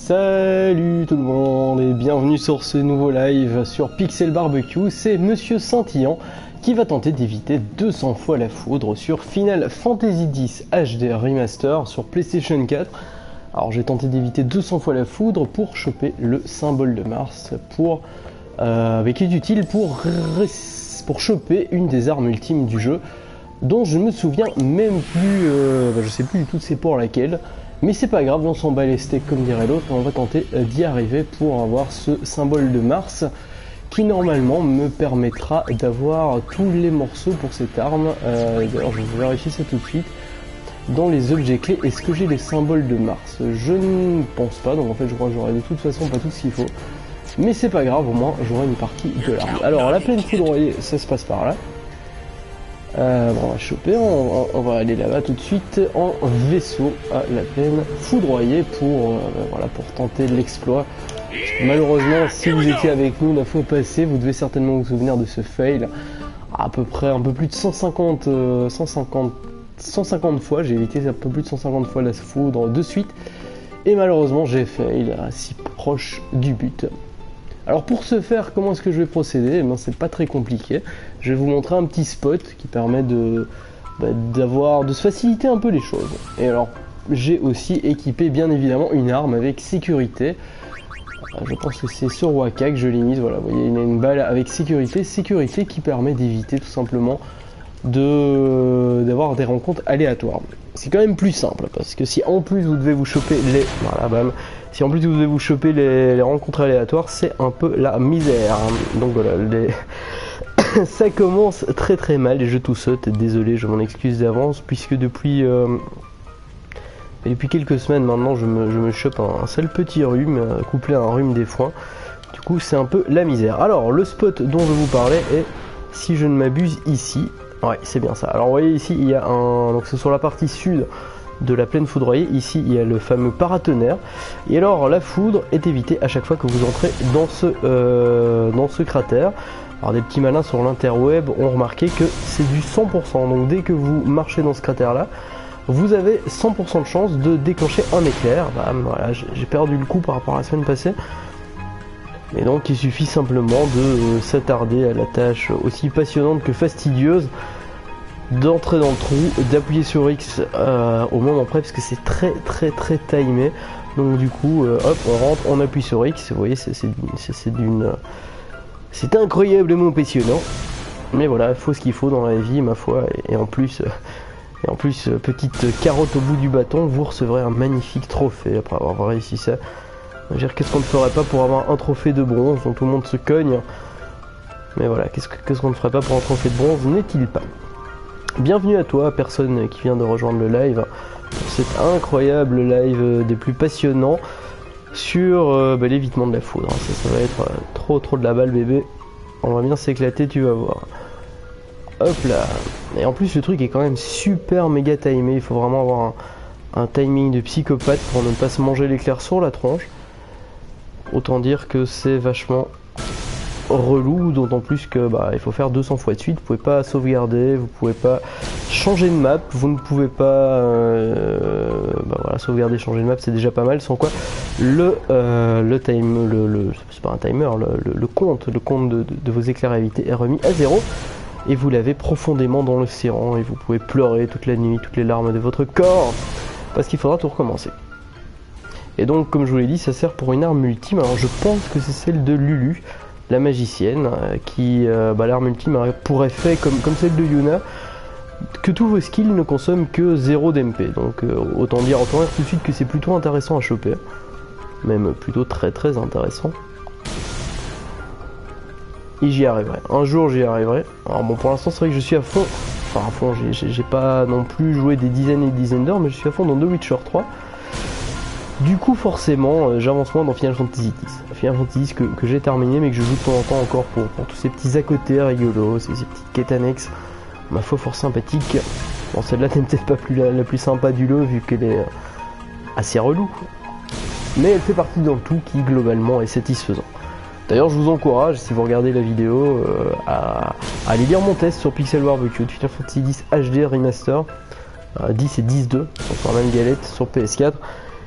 Salut tout le monde et bienvenue sur ce nouveau live sur Pixel Barbecue. C'est Monsieur Scintillant qui va tenter d'éviter 200 fois la foudre sur Final Fantasy X HD Remaster sur PlayStation 4. Alors j'ai tenté d'éviter 200 fois la foudre pour choper le symbole de Mars qui est utile pour choper une des armes ultimes du jeu dont je me souviens même plus, je sais plus du tout c'est pour laquelle. Mais c'est pas grave, on s'en bat les steaks comme dirait l'autre, on va tenter d'y arriver pour avoir ce symbole de Mars qui normalement me permettra d'avoir tous les morceaux pour cette arme. D'ailleurs je vais vérifier ça tout de suite. Dans les objets clés, est-ce que j'ai les symboles de Mars? Je ne pense pas, donc en fait je crois que j'aurai de toute façon pas tout ce qu'il faut. Mais c'est pas grave, au moins j'aurai une partie de l'arme. Alors la plaine foudroyée, ça se passe par là. On va choper, on va aller là-bas tout de suite en vaisseau à la plaine foudroyée pour tenter l'exploit. Malheureusement, si vous étiez avec nous la fois passée, vous devez certainement vous souvenir de ce fail. À peu près un peu plus de 150 fois, j'ai évité un peu plus de 150 fois la foudre de suite. Et malheureusement, j'ai fail si proche du but. Alors pour ce faire, comment est-ce que je vais procéder? C'est pas très compliqué. Je vais vous montrer un petit spot qui permet de se faciliter un peu les choses. Et alors, j'ai aussi équipé bien évidemment une arme avec sécurité. Je pense que c'est sur Waka que je l'ai mise. Voilà, vous voyez, il y a une balle avec sécurité qui permet d'éviter tout simplement d'avoir des rencontres aléatoires. C'est quand même plus simple parce que si en plus vous devez vous choper si en plus vous devez vous choper les rencontres aléatoires, c'est un peu la misère. Donc voilà, ça commence très très mal et je tout saute. Désolé, je m'en excuse d'avance puisque depuis quelques semaines maintenant, je me chope un sale petit rhume couplé à un rhume des foins. Du coup, c'est un peu la misère. Alors, le spot dont je vous parlais est, si je ne m'abuse, ici. Ouais, c'est bien ça. Alors, vous voyez ici, il y a donc c'est sur la partie sud de la plaine foudroyée. Ici, il y a le fameux paratonnerre. Et alors, la foudre est évitée à chaque fois que vous entrez dans ce cratère. Alors, des petits malins sur l'interweb ont remarqué que c'est du 100%. Donc, dès que vous marchez dans ce cratère-là, vous avez 100% de chance de déclencher un éclair. Voilà, j'ai perdu le coup par rapport à la semaine passée. Et donc il suffit simplement de s'attarder à la tâche aussi passionnante que fastidieuse d'entrer dans le trou, d'appuyer sur X au moment près parce que c'est très timé. Donc du coup, hop, on rentre, on appuie sur X. Vous voyez, c'est incroyablement passionnant. Mais voilà, il faut ce qu'il faut dans la vie, ma foi. Et en plus, petite carotte au bout du bâton, vous recevrez un magnifique trophée après avoir réussi ça. Qu'est-ce qu'on ne ferait pas pour avoir un trophée de bronze dont tout le monde se cogne? Mais voilà, qu'est-ce qu'on ne ferait pas pour un trophée de bronze, n'est-il pas? Bienvenue à toi, personne qui vient de rejoindre le live, pour cet incroyable live des plus passionnants sur l'évitement de la foudre. Ça va être trop de la balle, bébé. On va bien s'éclater, tu vas voir. Hop là. Et en plus, le truc est quand même super méga timé. Il faut vraiment avoir un timing de psychopathe pour ne pas se manger l'éclair sur la tronche. Autant dire que c'est vachement relou, d'autant plus que il faut faire 200 fois de suite. Vous pouvez pas sauvegarder, vous pouvez pas changer de map, vous ne pouvez pas sauvegarder, changer de map, c'est déjà pas mal. Sans quoi c'est pas un timer, le compte de vos éclairs à éviter est remis à 0 et vous l'avez profondément dans l'océan et vous pouvez pleurer toute la nuit, toutes les larmes de votre corps parce qu'il faudra tout recommencer. Et donc, comme je vous l'ai dit, ça sert pour une arme ultime. Alors, je pense que c'est celle de Lulu, la magicienne, qui, l'arme ultime a pour effet, comme celle de Yuna, que tous vos skills ne consomment que 0 d'MP. Donc, autant dire tout de suite que c'est plutôt intéressant à choper. Même plutôt très intéressant. Et j'y arriverai. Un jour, j'y arriverai. Alors bon, pour l'instant, c'est vrai que je suis à fond. Enfin, à fond, j'ai pas non plus joué des dizaines et des dizaines d'heures, mais je suis à fond dans The Witcher 3. Du coup, forcément, j'avance moins dans Final Fantasy X. Final Fantasy X que j'ai terminé, mais que je joue de temps en temps encore pour tous ces petits à côté rigolos, ces petites quêtes annexes, ma foi, fort sympathique. Bon, celle-là n'est peut-être pas la plus sympa du lot, vu qu'elle est assez relou. Mais elle fait partie d'un tout qui, globalement, est satisfaisant. D'ailleurs, je vous encourage, si vous regardez la vidéo, à aller lire mon test sur Pixel Barbecue de Final Fantasy X HD Remaster. 10 et 10.2, sur la même galette, sur PS4.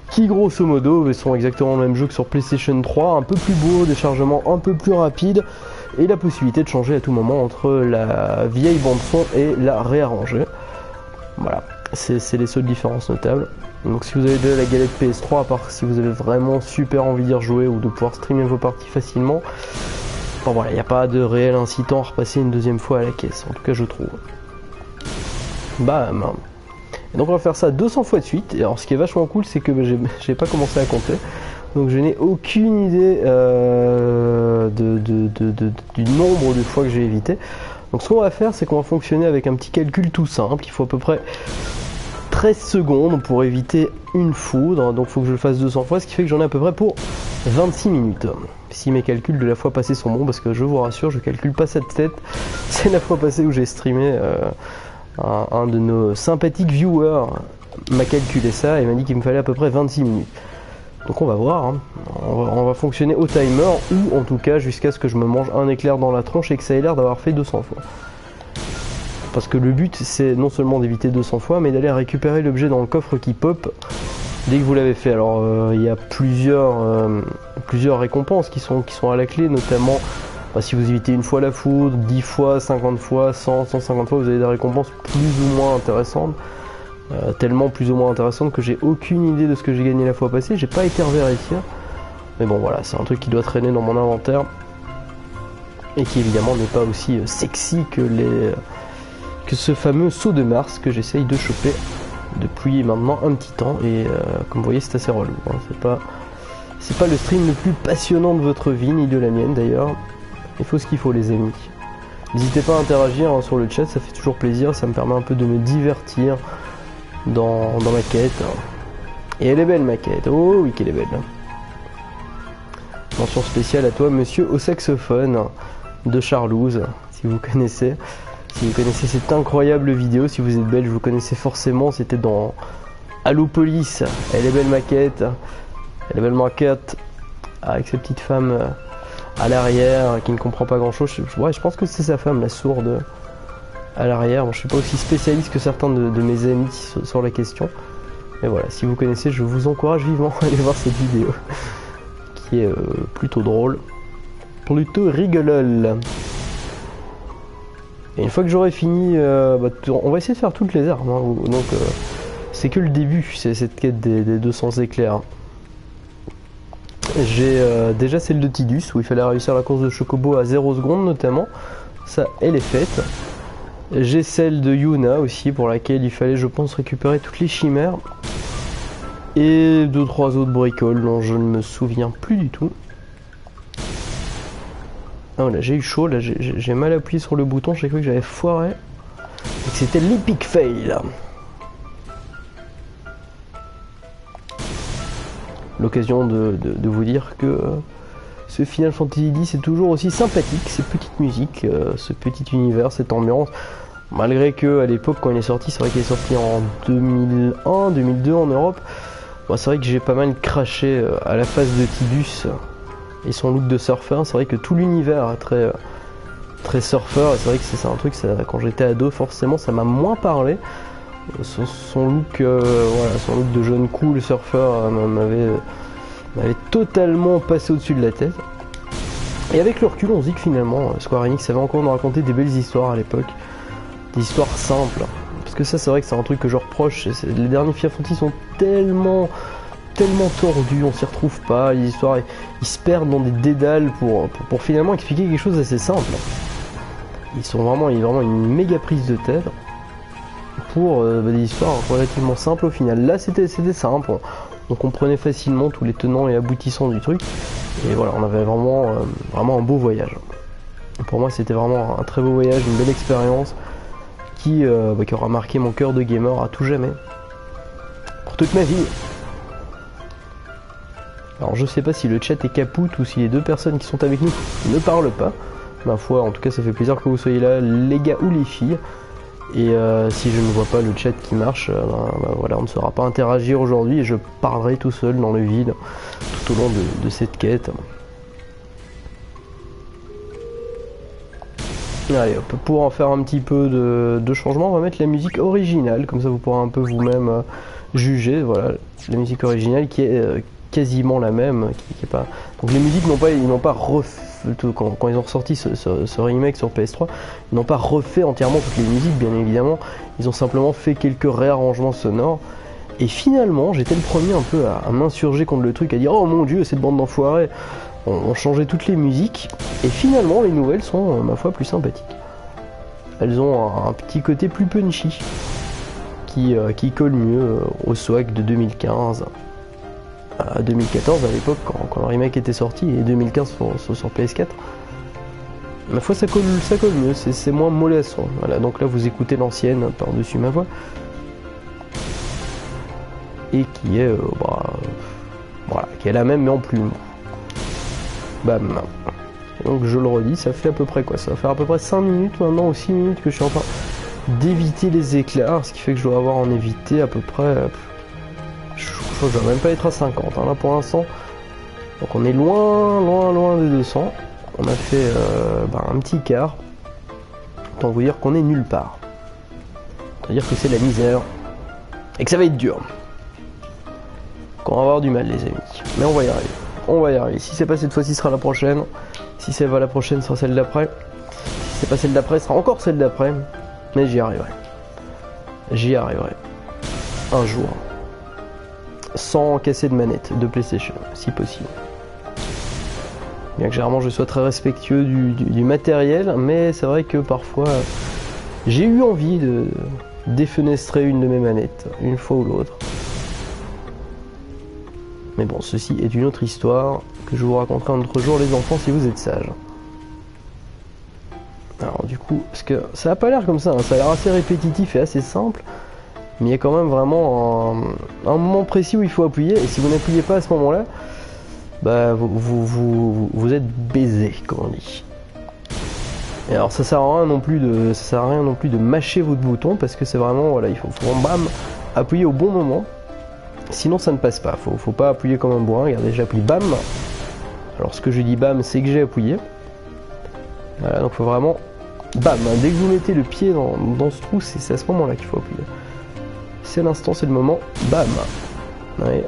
qui grosso modo sont exactement le même jeu que sur PlayStation 3, un peu plus beau, des chargements un peu plus rapides et la possibilité de changer à tout moment entre la vieille bande son et la réarranger. Voilà, c'est les seules différences notables. Donc si vous avez déjà la galette PS3, à part si vous avez vraiment super envie d'y rejouer ou de pouvoir streamer vos parties facilement, bon voilà, il n'y a pas de réel incitant à repasser une deuxième fois à la caisse, en tout cas je trouve. Bam. Et donc on va faire ça 200 fois de suite, et alors ce qui est vachement cool c'est que j'ai pas commencé à compter, donc je n'ai aucune idée du nombre de fois que j'ai évité. Donc ce qu'on va faire c'est qu'on va fonctionner avec un petit calcul tout simple, il faut à peu près 13 secondes pour éviter une foudre, donc il faut que je le fasse 200 fois, ce qui fait que j'en ai à peu près pour 26 minutes. Si mes calculs de la fois passée sont bons, parce que je vous rassure, je calcule pas cette tête, c'est la fois passée où j'ai streamé, un de nos sympathiques viewers m'a calculé ça et m'a dit qu'il me fallait à peu près 26 minutes. Donc on va voir, hein. On va fonctionner au timer, ou en tout cas jusqu'à ce que je me mange un éclair dans la tronche et que ça ait l'air d'avoir fait 200 fois. Parce que le but c'est non seulement d'éviter 200 fois, mais d'aller récupérer l'objet dans le coffre qui pop dès que vous l'avez fait. Alors il y a plusieurs récompenses qui sont à la clé, notamment si vous évitez une fois la foudre, 10 fois, 50 fois, 100, 150 fois, vous avez des récompenses plus ou moins intéressantes. Tellement plus ou moins intéressantes que j'ai aucune idée de ce que j'ai gagné la fois passée, j'ai pas été revérifier. Mais bon voilà, c'est un truc qui doit traîner dans mon inventaire. Et qui évidemment n'est pas aussi sexy que ce fameux saut de Mars que j'essaye de choper depuis maintenant un petit temps. Et comme vous voyez c'est assez relou, hein. C'est pas le stream le plus passionnant de votre vie, ni de la mienne d'ailleurs. Il faut ce qu'il faut les amis. N'hésitez pas à interagir hein, sur le chat, ça fait toujours plaisir, ça me permet un peu de me divertir dans ma quête. Et elle est belle ma quête, oh oui qu'elle est belle. Mention spéciale à toi monsieur au saxophone de Charlouse, si vous connaissez. Si vous connaissez cette incroyable vidéo, si vous êtes belge vous connaissez forcément, c'était dans Allopolis. Elle est belle ma quête, elle est belle ma quête, avec cette petite femme à l'arrière qui ne comprend pas grand chose. Ouais, je pense que c'est sa femme, la sourde, à l'arrière. Bon, je suis pas aussi spécialiste que certains de mes amis sur la question, mais voilà, si vous connaissez, je vous encourage vivement à aller voir cette vidéo qui est plutôt drôle, plutôt rigolole. Et une fois que j'aurai fini, on va essayer de faire toutes les armes, hein, donc c'est que le début, c'est cette quête des 200 éclairs. J'ai déjà celle de Tidus où il fallait réussir la course de Chocobo à 0 secondes notamment, ça elle est faite. J'ai celle de Yuna aussi pour laquelle il fallait je pense récupérer toutes les chimères. Et 2-3 autres bricoles dont je ne me souviens plus du tout. Ah là j'ai eu chaud, là j'ai mal appuyé sur le bouton, j'ai cru que j'avais foiré. Et que c'était l'epic fail. L'occasion de vous dire que ce Final Fantasy X est toujours aussi sympathique, ces petites musiques, ce petit univers, cette ambiance. Malgré que à l'époque quand il est sorti, c'est vrai qu'il est sorti en 2001, 2002 en Europe. Bon, c'est vrai que j'ai pas mal craché à la face de Tidus et son look de surfeur. C'est vrai que tout l'univers est très surfeur, et c'est vrai que c'est un truc, quand j'étais ado forcément ça m'a moins parlé. Son look, voilà, son look de jeune cool surfeur m'avait totalement passé au-dessus de la tête. Et avec le recul, on se dit que finalement, Square Enix savait encore nous raconter des belles histoires à l'époque, des histoires simples. Parce que ça, c'est vrai que c'est un truc que je reproche. Les derniers Final Fantasy sont tellement tordus, on s'y retrouve pas. Les histoires, ils se perdent dans des dédales pour finalement expliquer quelque chose d'assez simple. Il y a vraiment une méga prise de tête pour des histoires relativement simples au final. Là c'était simple, on comprenait facilement tous les tenants et aboutissants du truc, et voilà, on avait vraiment un beau voyage. Pour moi c'était vraiment un très beau voyage, une belle expérience qui aura marqué mon cœur de gamer à tout jamais, pour toute ma vie. Alors je sais pas si le chat est capoute ou si les deux personnes qui sont avec nous ne parlent pas. Ma foi, en tout cas ça fait plaisir que vous soyez là, les gars ou les filles. Et si je ne vois pas le chat qui marche, voilà, on ne saura pas interagir aujourd'hui et je parlerai tout seul dans le vide tout au long de cette quête. Allez hop, pour en faire un petit peu de changement, on va mettre la musique originale, comme ça vous pourrez un peu vous-même juger, voilà, la musique originale qui est quasiment la même, qui est pas... Donc les musiques n'ont pas refait, quand ils ont ressorti ce remake sur PS3, ils n'ont pas refait entièrement toutes les musiques, bien évidemment, ils ont simplement fait quelques réarrangements sonores. Et finalement, j'étais le premier un peu à m'insurger contre le truc, à dire « Oh mon dieu, cette bande d'enfoirés !» On changeait toutes les musiques, et finalement, les nouvelles sont, ma foi, plus sympathiques. Elles ont un petit côté plus punchy, qui colle mieux au swag de 2015. À 2014 à l'époque, quand le remake était sorti, et 2015 sur PS4. Ma foi, ça colle mieux, c'est moins mollasson. Voilà, donc là, vous écoutez l'ancienne par-dessus ma voix. Et qui est voilà, qui est la même mais en plus mou. Bam. Donc je le redis, ça fait à peu près quoi? Ça va faire à peu près 5 minutes maintenant ou 6 minutes que je suis en train d'éviter les éclairs, ce qui fait que je dois avoir en évité à peu près... je crois que je dois même pas être à 50 hein, là pour l'instant. Donc on est loin des 200. On a fait un petit quart. Autant vous dire qu'on est nulle part. C'est-à-dire que c'est la misère. Et que ça va être dur. On va avoir du mal les amis, mais on va y arriver, on va y arriver. Si c'est pas cette fois-ci, ce sera la prochaine. Si c'est pas la prochaine, ce sera celle d'après. Si c'est pas celle d'après, ce sera encore celle d'après. Mais j'y arriverai. J'y arriverai. Un jour. Sans casser de manette de PlayStation, si possible. Bien que généralement je sois très respectueux du matériel, mais c'est vrai que parfois j'ai eu envie de défenestrer une de mes manettes, une fois ou l'autre. Mais bon, ceci est une autre histoire que je vous raconterai un autre jour, les enfants, si vous êtes sages. Alors du coup, parce que ça a pas l'air comme ça, hein, ça a l'air assez répétitif et assez simple, mais il y a quand même vraiment un moment précis où il faut appuyer, et si vous n'appuyez pas à ce moment-là, bah vous êtes baisé, comme on dit. Et alors ça sert à rien non plus de mâcher votre bouton, parce que c'est vraiment, voilà, il faut bam, appuyer au bon moment. Sinon ça ne passe pas, faut pas appuyer comme un bourrin. Regardez, j'appuie bam. Alors ce que je dis bam, c'est que j'ai appuyé. Voilà, donc faut vraiment bam. Dès que vous mettez le pied dans ce trou, c'est à ce moment là qu'il faut appuyer. C'est l'instant, c'est le moment, bam. Ouais.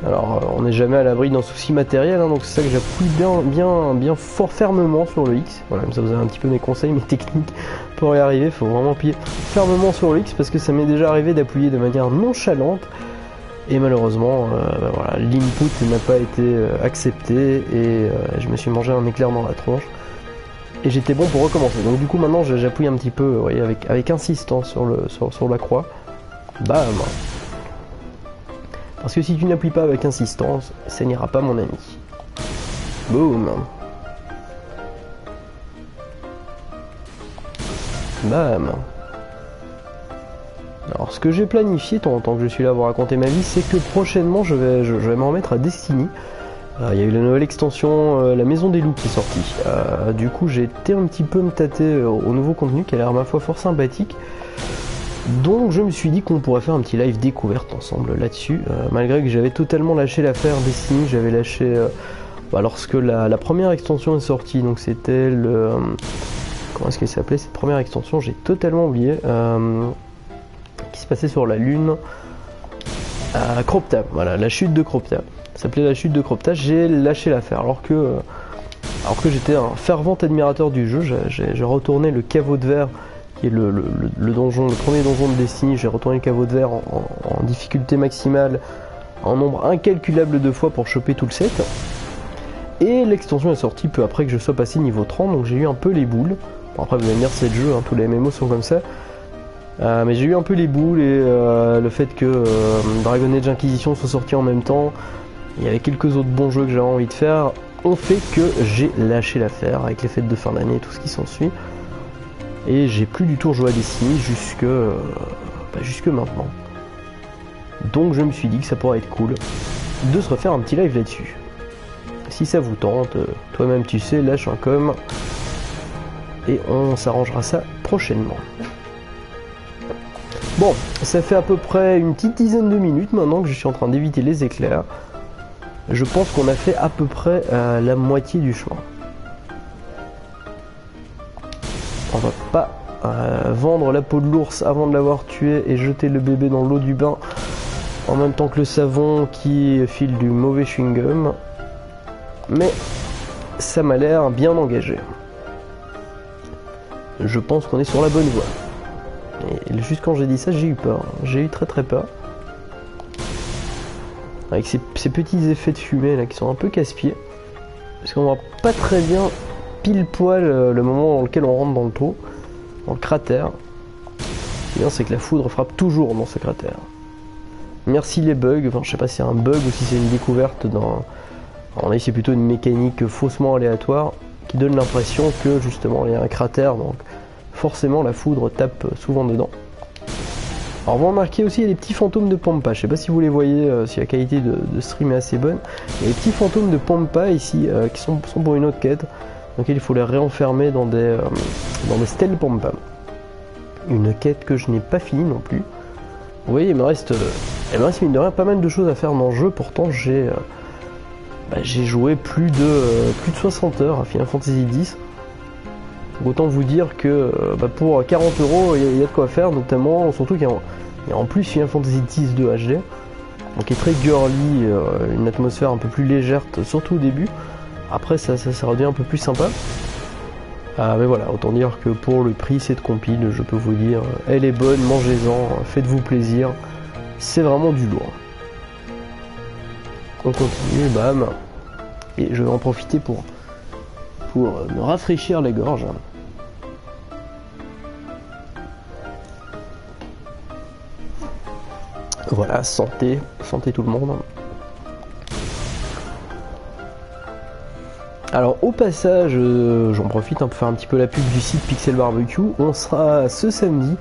Alors on n'est jamais à l'abri d'un souci matériel, hein, donc c'est ça que j'appuie bien fort fermement sur le X. Voilà, comme ça vous avez un petit peu mes conseils, mes techniques pour y arriver. Il faut vraiment appuyer fermement sur le X parce que ça m'est déjà arrivé d'appuyer de manière nonchalante et malheureusement voilà, l'input n'a pas été accepté et je me suis mangé un éclair dans la tronche et j'étais bon pour recommencer. Donc du coup maintenant j'appuie un petit peu, vous voyez, avec insistance sur la croix. Bam. Parce que si tu n'appuies pas avec insistance, ça n'ira pas mon ami. Boum. Bam. Alors ce que j'ai planifié, tant que je suis là à vous raconter ma vie, c'est que prochainement je vais m'en remettre à Destiny. Il y a eu la nouvelle extension La Maison des Loups qui est sortie. Du coup j'ai été un petit peu me tâter au nouveau contenu qui a l'air ma foi fort sympathique. Donc je me suis dit qu'on pourrait faire un petit live découverte ensemble là-dessus, malgré que j'avais totalement lâché l'affaire Destiny. J'avais lâché lorsque la première extension est sortie, donc c'était le... comment est-ce qu'elle s'appelait cette première extension? J'ai totalement oublié, qui se passait sur la lune, Cropta, voilà, la chute de Cropta, ça s'appelait la chute de Cropta. J'ai lâché l'affaire alors que j'étais un fervent admirateur du jeu. J'ai retourné le caveau de verre qui est le donjon, le premier donjon de Destiny. J'ai retourné le caveau de verre en difficulté maximale, en nombre incalculable de fois pour choper tout le set. Et l'extension est sortie peu après que je sois passé niveau 30, donc j'ai eu un peu les boules. Bon, après vous allez me dire c'est le jeu, hein, tous les MMO sont comme ça. Mais j'ai eu un peu les boules et le fait que Dragon Age Inquisition soit sorti en même temps, il y avait quelques autres bons jeux que j'avais envie de faire, ont fait que j'ai lâché l'affaire avec les fêtes de fin d'année et tout ce qui s'ensuit. Et j'ai plus du tout rejoué à Destiny jusque maintenant. Donc je me suis dit que ça pourrait être cool de se refaire un petit live là-dessus. Si ça vous tente, toi-même tu sais, lâche un com et on s'arrangera ça prochainement. Bon, ça fait à peu près une petite dizaine de minutes maintenant que je suis en train d'éviter les éclairs. Je pense qu'on a fait à peu près la moitié du chemin. On va pas vendre la peau de l'ours avant de l'avoir tué et jeter le bébé dans l'eau du bain en même temps que le savon qui file du mauvais chewing-gum. Mais ça m'a l'air bien engagé. Je pense qu'on est sur la bonne voie. Et juste quand j'ai dit ça, j'ai eu peur. J'ai eu très peur. Avec ces petits effets de fumée là qui sont un peu casse-pieds. Parce qu'on voit pas très bien pile poil le moment dans lequel on rentre dans le trou, dans le cratère. Ce qui est bien, c'est que la foudre frappe toujours dans ce cratère. Merci les bugs, enfin je sais pas si c'est un bug ou si c'est une découverte dans... Alors là c'est plutôt une mécanique faussement aléatoire qui donne l'impression que justement il y a un cratère, donc forcément la foudre tape souvent dedans. Alors vous remarquez aussi il y a des petits fantômes de Pampa, je sais pas si vous les voyez, si la qualité de stream est assez bonne. Il y a des petits fantômes de Pampa ici qui sont pour une autre quête, dans laquelle il faut les réenfermer dans des stèles Pampa. Une quête que je n'ai pas finie non plus. Vous voyez il me reste mine de rien pas mal de choses à faire dans le jeu, pourtant j'ai joué plus de 60 heures à Final Fantasy X. Autant vous dire que pour 40 €, il y a de quoi faire, notamment, surtout qu'il y a en plus Final Fantasy X 2 HD, donc qui est très girly, une atmosphère un peu plus légère, surtout au début. Après ça redevient un peu plus sympa. Mais voilà, autant dire que pour le prix cette compile, je peux vous dire, elle est bonne, mangez-en, faites-vous plaisir, c'est vraiment du lourd. On continue, bam, et je vais en profiter pour me rafraîchir les gorges. Voilà, santé tout le monde. Alors au passage, j'en profite pour faire un petit peu la pub du site Pixel Barbecue. On sera ce samedi,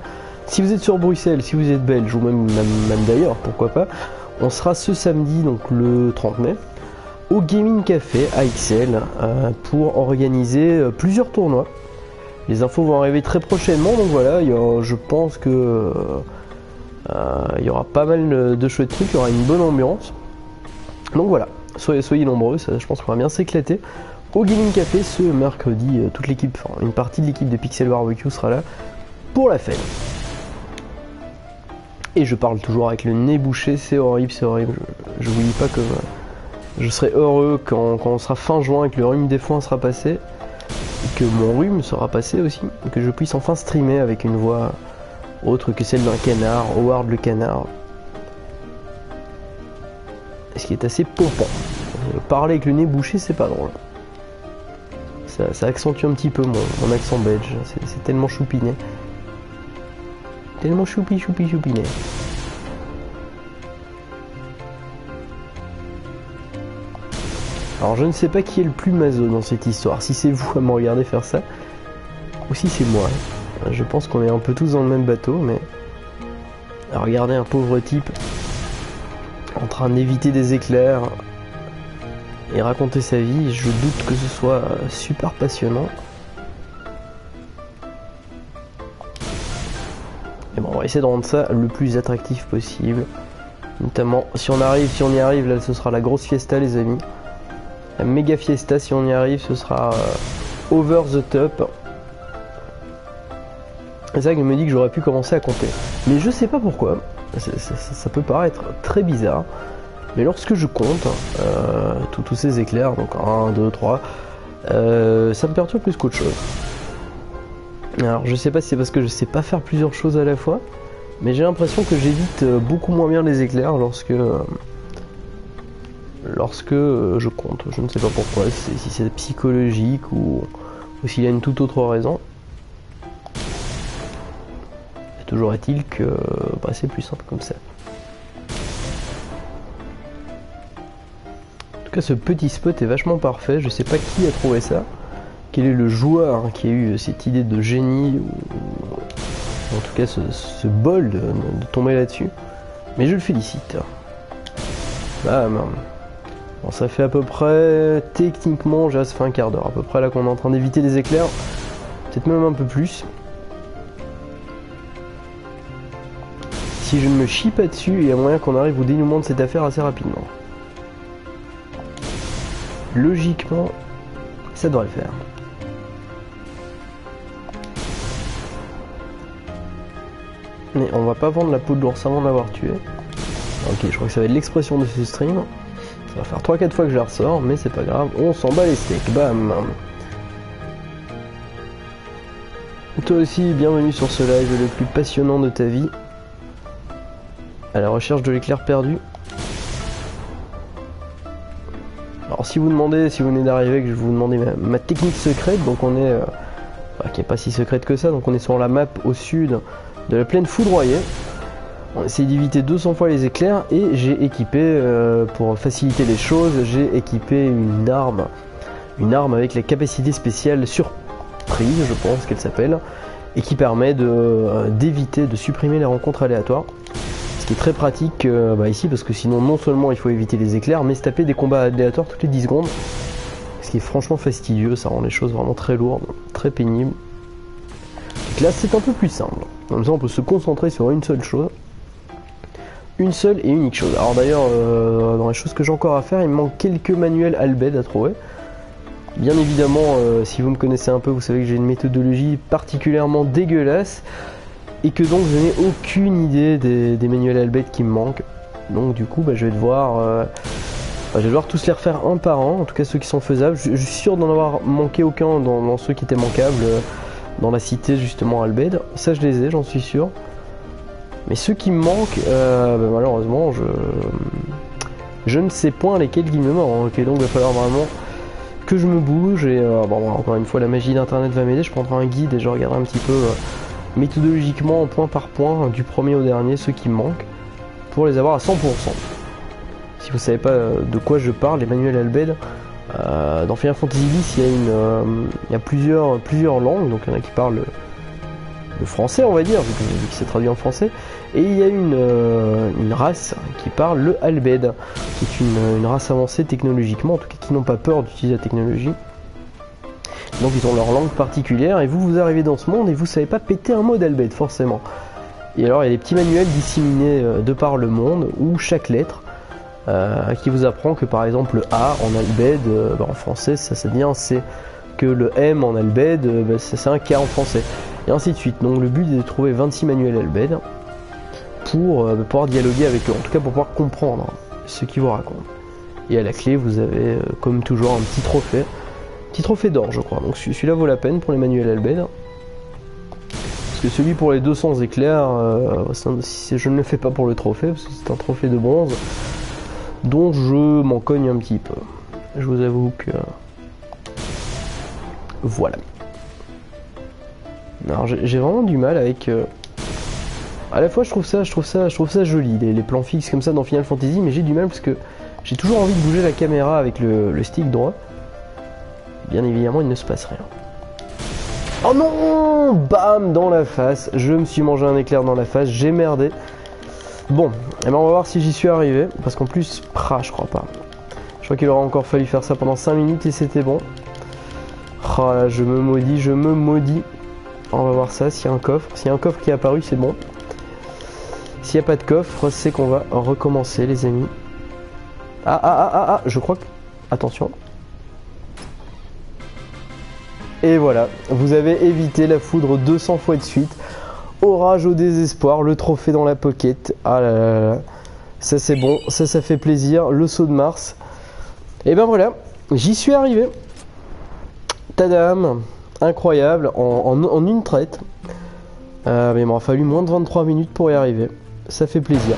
si vous êtes sur Bruxelles, si vous êtes belge ou même d'ailleurs, pourquoi pas, on sera ce samedi, donc le 30 mai, au Gaming Café à XL pour organiser plusieurs tournois. Les infos vont arriver très prochainement, donc voilà, je pense que il y aura pas mal de chouettes trucs, il y aura une bonne ambiance. Donc voilà, soyez nombreux, je pense qu'on va bien s'éclater. Au Gaming Café ce mercredi, toute l'équipe, enfin, une partie de l'équipe de Pixel Barbecue sera là pour la fête. Et je parle toujours avec le nez bouché, c'est horrible, je vous dis pas que je serai heureux quand on sera fin juin et que le rhume des foins sera passé, et que mon rhume sera passé aussi, et que je puisse enfin streamer avec une voix autre que celle d'un canard, Howard le canard. Ce qui est assez pompant. Parler avec le nez bouché, c'est pas drôle. Ça accentue un petit peu mon accent belge, c'est tellement choupiné. Tellement choupiné. Alors je ne sais pas qui est le plus maso dans cette histoire, si c'est vous à me regarder faire ça, ou si c'est moi. Je pense qu'on est un peu tous dans le même bateau, mais... Regardez un pauvre type en train d'éviter des éclairs et raconter sa vie, je doute que ce soit super passionnant. Et bon, on va essayer de rendre ça le plus attractif possible. Notamment, si on y arrive, là ce sera la grosse fiesta les amis. La méga fiesta, si on y arrive, ce sera over the top. C'est ça que je me dis que j'aurais pu commencer à compter. Mais je sais pas pourquoi, ça peut paraître très bizarre, mais lorsque je compte tous ces éclairs, donc 1, 2, 3, ça me perturbe plus qu'autre chose. Alors je sais pas si c'est parce que je sais pas faire plusieurs choses à la fois, mais j'ai l'impression que j'évite beaucoup moins bien les éclairs lorsque je compte. Je ne sais pas pourquoi, si c'est psychologique ou s'il y a une toute autre raison. Toujours est-il que c'est plus simple comme ça. En tout cas, ce petit spot est vachement parfait. Je sais pas qui a trouvé ça. Quel est le joueur qui a eu cette idée de génie, ou en tout cas ce bol de tomber là-dessus. Mais je le félicite. Bam. Bon, ça fait à peu près, techniquement, ça fait un quart d'heure à peu près là qu'on est en train d'éviter les éclairs. Peut-être même un peu plus. Si je ne me chie pas dessus, il y a moyen qu'on arrive au dénouement de cette affaire assez rapidement. Logiquement, ça devrait le faire. Mais on va pas vendre la peau de l'ours avant de l'avoir tué. Ok, je crois que ça va être l'expression de ce stream. Ça va faire 3-4 fois que je la ressors, mais c'est pas grave. On s'en bat les steaks, bam. Toi aussi, bienvenue sur ce live le plus passionnant de ta vie. À la recherche de l'éclair perdu. Alors si vous demandez, si vous venez d'arriver, que je vous demandais ma technique secrète, donc on est... qui est pas si secrète que ça, donc on est sur la map au sud de la plaine foudroyée. On essaie d'éviter 200 fois les éclairs et j'ai équipé, pour faciliter les choses, j'ai équipé une arme avec la capacité spéciale surprise, je pense qu'elle s'appelle, et qui permet d'éviter, de supprimer les rencontres aléatoires. Ce qui est très pratique ici, parce que sinon non seulement il faut éviter les éclairs, mais se taper des combats aléatoires toutes les 10 secondes. Ce qui est franchement fastidieux, ça rend les choses vraiment très lourdes, très pénibles. Donc là c'est un peu plus simple. Comme ça on peut se concentrer sur une seule chose. Une seule et unique chose. Alors d'ailleurs, dans les choses que j'ai encore à faire, il me manque quelques manuels Albed à trouver. Bien évidemment, si vous me connaissez un peu, vous savez que j'ai une méthodologie particulièrement dégueulasse. Et que donc je n'ai aucune idée des manuels Albed qui me manquent. Donc du coup, je vais devoir tous les refaire un par un, en tout cas ceux qui sont faisables. Je suis sûr d'en avoir manqué aucun dans ceux qui étaient manquables dans la cité justement Albed. Ça je les ai, j'en suis sûr. Mais ceux qui me manquent, malheureusement, je ne sais point lesquels il me manquent. Et donc il va falloir vraiment que je me bouge. Et encore une fois, la magie d'internet va m'aider. Je prendrai un guide et je regarderai un petit peu méthodologiquement, point par point, du premier au dernier, ceux qui me manquent, pour les avoir à 100%. Si vous savez pas de quoi je parle, les manuels Albed, dans Final Fantasy X, il y a plusieurs langues, donc il y en a qui parlent le français, on va dire, vu que c'est traduit en français, et il y a une race qui parle le Albed, qui est une race avancée technologiquement, en tout cas qui n'ont pas peur d'utiliser la technologie. Donc ils ont leur langue particulière, et vous arrivez dans ce monde et vous savez pas péter un mot d'Albed forcément. Et alors il y a des petits manuels disséminés de par le monde, où chaque lettre qui vous apprend que par exemple le A en Albed, en français ça c'est bien, c'est que le M en Albed, c'est un K en français, et ainsi de suite. Donc le but est de trouver 26 manuels Albed pour pouvoir dialoguer avec eux, en tout cas pour pouvoir comprendre ce qu'ils vous racontent. Et à la clé vous avez comme toujours un petit trophée d'or je crois, donc celui-là vaut la peine pour les manuels Albed. Parce que celui pour les 200 éclairs, je ne le fais pas pour le trophée, parce que c'est un trophée de bronze dont je m'en cogne un petit peu. Je vous avoue que... Voilà. Alors j'ai vraiment du mal avec... À la fois je trouve ça joli, les plans fixes comme ça dans Final Fantasy, mais j'ai du mal parce que j'ai toujours envie de bouger la caméra avec le stick droit. Bien évidemment il ne se passe rien. Oh non! Bam! Dans la face. Je me suis mangé un éclair dans la face, j'ai merdé. Bon, on va voir si j'y suis arrivé, parce qu'en plus, je crois pas. Je crois qu'il aura encore fallu faire ça pendant 5 minutes et c'était bon. Oh là, je me maudis. On va voir ça, s'il y a un coffre. S'il y a un coffre qui est apparu, c'est bon. S'il n'y a pas de coffre, c'est qu'on va recommencer, les amis. Je crois que... Attention. Et voilà, vous avez évité la foudre 200 fois de suite. Orage au désespoir, le trophée dans la pocket. Ah là là là. Ça c'est bon, ça fait plaisir. Le saut de Mars. Et ben voilà, j'y suis arrivé. Tadam! Incroyable, en une traite. Mais il m'aura fallu moins de 23 minutes pour y arriver. Ça fait plaisir.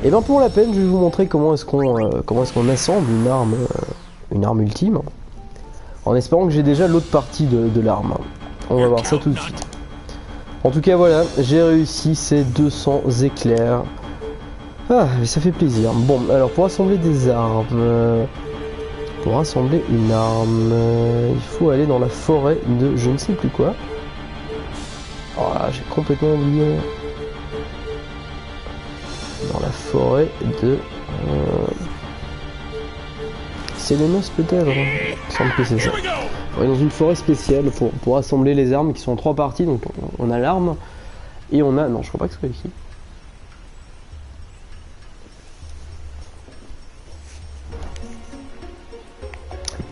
Et ben pour la peine, je vais vous montrer comment est-ce qu'on assemble une arme ultime. En espérant que j'ai déjà l'autre partie de l'arme. On va voir ça tout de suite. En tout cas voilà, j'ai réussi ces 200 éclairs. Ah, mais ça fait plaisir. Bon, alors pour assembler des armes... Pour assembler une arme... il faut aller dans la forêt de je ne sais plus quoi. Oh là, j'ai complètement oublié. Dans la forêt de... Sélénos peut-être, il me semble que c'est ça. On est dans une forêt spéciale pour assembler les armes qui sont en 3 parties. Donc on a l'arme et on a... Non, je crois pas que ce soit ici.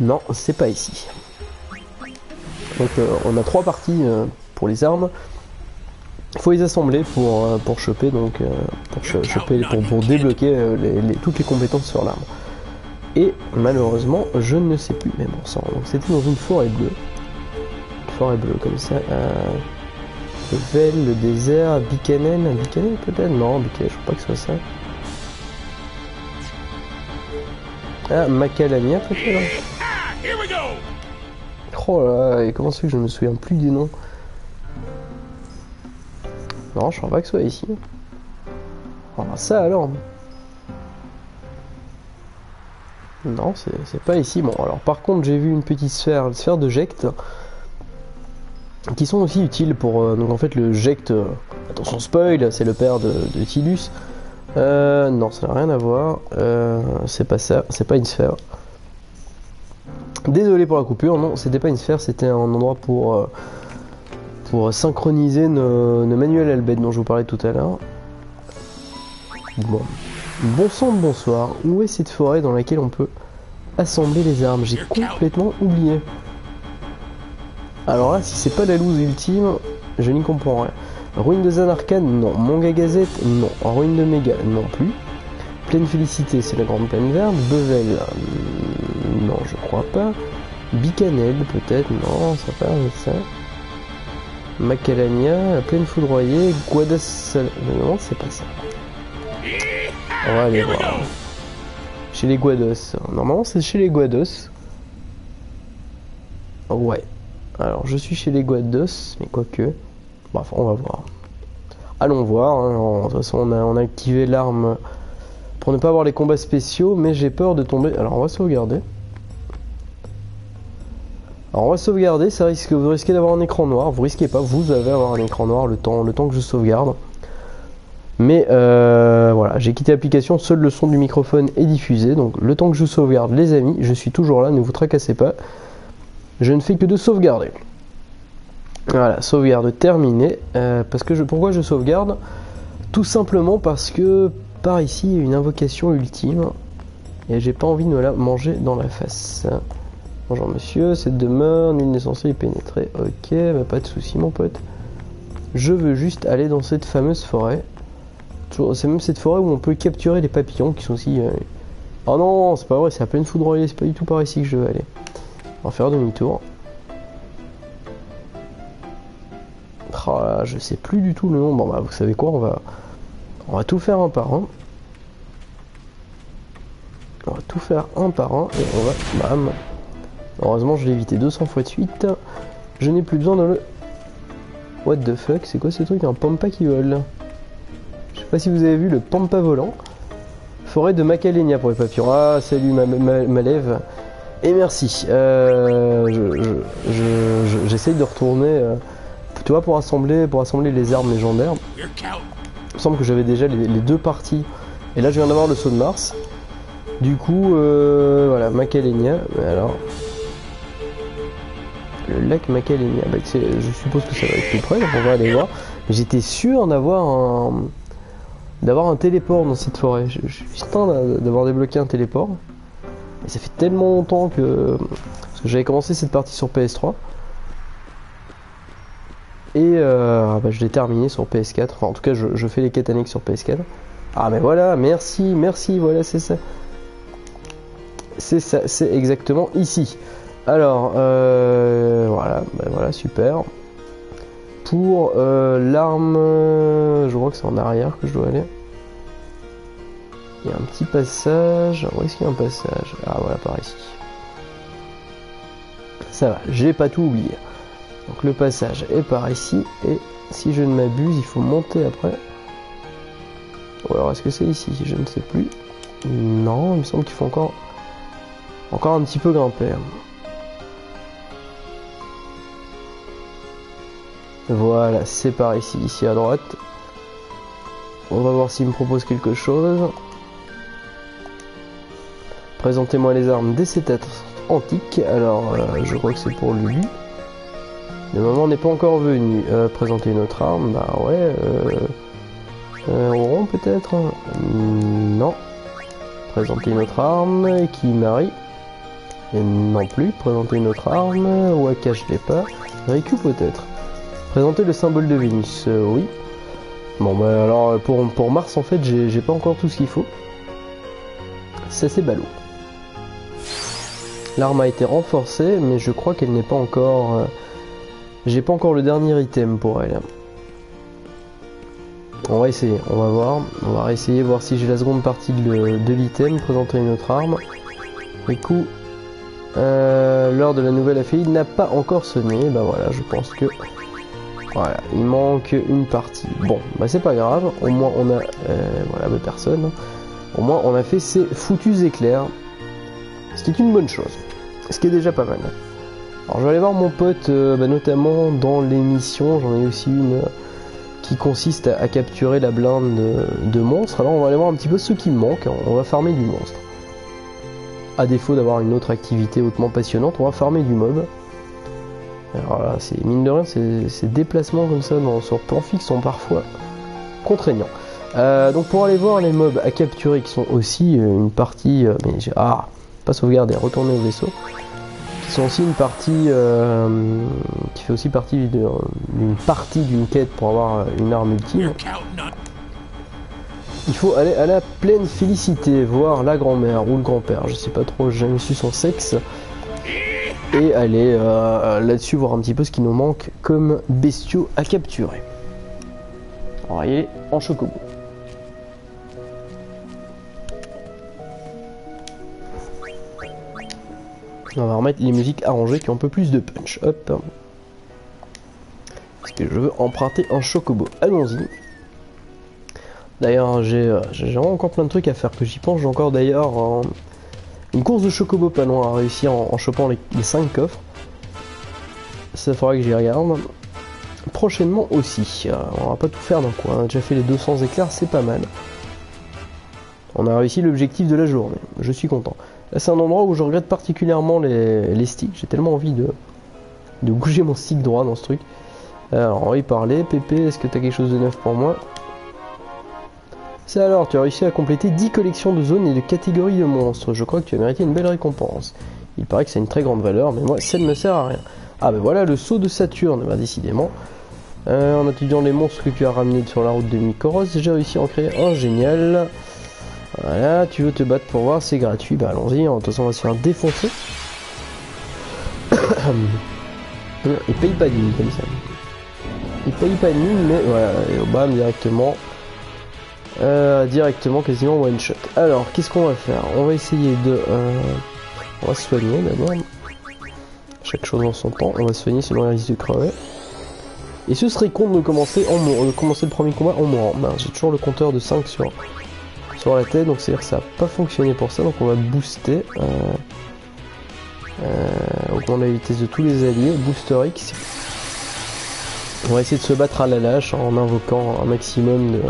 Non, c'est pas ici. Donc on a 3 parties pour les armes. faut les assembler pour choper, donc pour débloquer toutes les compétences sur l'arme. Et malheureusement, je ne sais plus, mais bon sang. Donc c'était dans une forêt bleue. Une forêt bleue comme ça. Le Vel, le désert, Bikanen peut-être? Non, Bikanen, je crois pas que ce soit ça. Ah, Macalania peut-être? Oh là là, et comment c'est que je me souviens plus des noms? Non, je crois pas que ce soit ici. Oh, ça alors. Non, c'est pas ici. Bon, alors par contre, j'ai vu une petite sphère de ject, qui sont aussi utiles pour... donc en fait, le ject... attention, spoil, c'est le père de Tidus. Non, ça n'a rien à voir. C'est pas ça, c'est pas une sphère. Désolé pour la coupure, non, c'était pas une sphère, c'était un endroit pour synchroniser nos manuels Albed dont je vous parlais tout à l'heure. Bon. Bon sang de bonsoir, où est cette forêt dans laquelle on peut assembler les armes? J'ai complètement oublié. Alors là, si c'est pas la loose ultime, je n'y comprends rien. Ruine de Zanarkhan, non. Manga Gazette, non. Ruine de Méga, non plus. Plaine Félicité, c'est la grande plaine verte. Bevel, non, je crois pas. Bicanel, peut-être, non, ça va pas ça. Macalania, la plaine foudroyée. Guadas, non, c'est pas ça. On va aller voir. Chez les Guados. Normalement, c'est chez les Guados. Ouais. Alors, je suis chez les Guados, mais quoique. Bref, on va voir. Allons voir. Hein. De toute façon, on a activé l'arme pour ne pas avoir les combats spéciaux, mais j'ai peur de tomber. Alors, on va sauvegarder. Alors, on va sauvegarder. Ça risque, vous risquez d'avoir un écran noir. Vous risquez pas. Vous allez avoir un écran noir le temps que je sauvegarde. Mais voilà, j'ai quitté l'application, seul le son du microphone est diffusé. Donc le temps que je sauvegarde, les amis, je suis toujours là, ne vous tracassez pas. Je ne fais que de sauvegarder. Voilà, sauvegarde terminée. Pourquoi je sauvegarde? Tout simplement parce que par ici, il y a une invocation ultime. Et j'ai pas envie de me la manger dans la face. Bonjour monsieur, cette demeure, nul n'est censé y pénétrer. Ok, bah, pas de souci mon pote. Je veux juste aller dans cette fameuse forêt. C'est même cette forêt où on peut capturer les papillons qui sont aussi... Oh non, c'est pas vrai, c'est à peine foudroyé, c'est pas du tout par ici que je veux aller. On va faire demi-tour. Oh là, je sais plus du tout le nom. Bon bah vous savez quoi, on va tout faire un par un. On va tout faire un par un et on va... Bam. Heureusement je l'ai évité 200 fois de suite. Je n'ai plus besoin de le... What the fuck, c'est quoi ce truc? Un pampa qui vole. Je sais pas si vous avez vu le pampa volant. Forêt de Macalania pour les papillons. Ah, salut ma lève. Et merci. J'essaye de retourner, tu vois, pour assembler les armes légendaires. Il me semble que j'avais déjà les deux parties. Et là, je viens d'avoir le saut de Mars. Du coup, voilà, Macalania. Alors, le lac Macalania. Bah, je suppose que ça va être plus près. Donc on va aller voir. J'étais sûr d'avoir un téléport dans cette forêt. Je suis certain d'avoir débloqué un téléport. Et ça fait tellement longtemps que... Parce que j'avais commencé cette partie sur PS3. Et bah, je l'ai terminé sur PS4. Enfin en tout cas je fais les quêtes annexes sur PS4. Ah mais voilà, merci, voilà c'est ça. C'est ça, c'est exactement ici. Alors voilà, bah, voilà, super. Pour l'arme, je crois que c'est en arrière que je dois aller. Il y a un petit passage. Où est-ce qu'il y a un passage? Ah voilà, par ici. Ça va, j'ai pas tout oublié. Donc le passage est par ici. Et si je ne m'abuse, il faut monter après. Ou alors est-ce que c'est ici? Je ne sais plus. Non, il me semble qu'il faut encore un petit peu grimper. Voilà, c'est par ici, ici à droite. On va voir s'il me propose quelque chose. Présentez-moi les armes des cétates antiques. Alors, je crois que c'est pour lui. Le moment n'est pas encore venu. Présenter une autre arme. Bah ouais. Auron peut-être. Non. Présenter une autre arme. Kimari. Et non plus. Présenter une autre arme. Waka, je l'ai pas. Riku peut-être. Présenter le symbole de Vénus. Oui. Bon bah alors pour Mars en fait j'ai pas encore tout ce qu'il faut. C'est assez ballot. L'arme a été renforcée mais je crois qu'elle n'est pas encore... j'ai pas encore le dernier item pour elle. On va essayer, on va voir. On va essayer voir si j'ai la seconde partie de l'item, présenter une autre arme. Du coup, l'heure de la nouvelle affaire n'a pas encore sonné. Bah voilà, je pense que... Voilà, il manque une partie. Bon, bah c'est pas grave, au moins on a... voilà, bah personne. Au moins on a fait ces foutus éclairs. Ce qui est une bonne chose. Ce qui est déjà pas mal. Alors je vais aller voir mon pote, notamment dans l'émission, j'en ai aussi une qui consiste à capturer la blinde de monstres. Alors on va aller voir un petit peu ce qui me manque, on va farmer du monstre. À défaut d'avoir une autre activité hautement passionnante, on va farmer du mob. Alors là, c'est mine de rien, ces déplacements comme ça sur plan fixe sont parfois contraignants. Donc pour aller voir les mobs à capturer qui sont aussi une partie... mais j'ai... Ah, pas sauvegarder, retourner au vaisseau. Qui sont aussi une partie... qui fait aussi partie d'une partie d'une quête pour avoir une arme ultime. Il faut aller à la Plaine Félicité, voir la grand-mère ou le grand-père, je sais pas trop, j'ai jamais su son sexe. Et aller là-dessus voir un petit peu ce qui nous manque comme bestiaux à capturer. On va y aller en chocobo. On va remettre les musiques arrangées qui ont un peu plus de punch. Hop. Parce que je veux emprunter un chocobo. Allons-y. D'ailleurs, j'ai vraiment encore plein de trucs à faire que j'y pense. J'ai encore d'ailleurs une course de chocobo pas loin à réussir en chopant les 5 coffres. Ça faudra que j'y regarde. Prochainement aussi. On va pas tout faire d'un coup. On a déjà fait les 200 éclairs, c'est pas mal. On a réussi l'objectif de la journée. Je suis content. Là, c'est un endroit où je regrette particulièrement les sticks. J'ai tellement envie de bouger mon stick droit dans ce truc. Alors, on va y parler. Pépé, est-ce que tu as quelque chose de neuf pour moi? C'est alors, tu as réussi à compléter 10 collections de zones et de catégories de monstres. Je crois que tu as mérité une belle récompense. Il paraît que c'est une très grande valeur, mais moi, ça ne me sert à rien. Ah ben voilà, le sceau de Saturne, bah décidément. En étudiant les monstres que tu as ramenés sur la route de Mikoros, j'ai réussi à en créer un génial. Voilà, tu veux te battre pour voir, c'est gratuit, bah allons-y, de toute façon on va se faire défoncer. Il paye pas de mine comme ça. Il paye pas de mine, mais voilà, et bam, directement. Directement, quasiment one shot. Alors, qu'est-ce qu'on va faire? On va essayer de... on va se soigner d'abord. Chaque chose en son temps, on va se soigner selon la risque de crever. Et ce serait con de commencer le premier combat en mourant. Ben, j'ai toujours le compteur de 5 sur la tête, donc c'est-à-dire que ça n'a pas fonctionné pour ça, donc on va booster. Augmenter la vitesse de tous les alliés, Booster X. On va essayer de se battre à la lâche en invoquant un maximum de...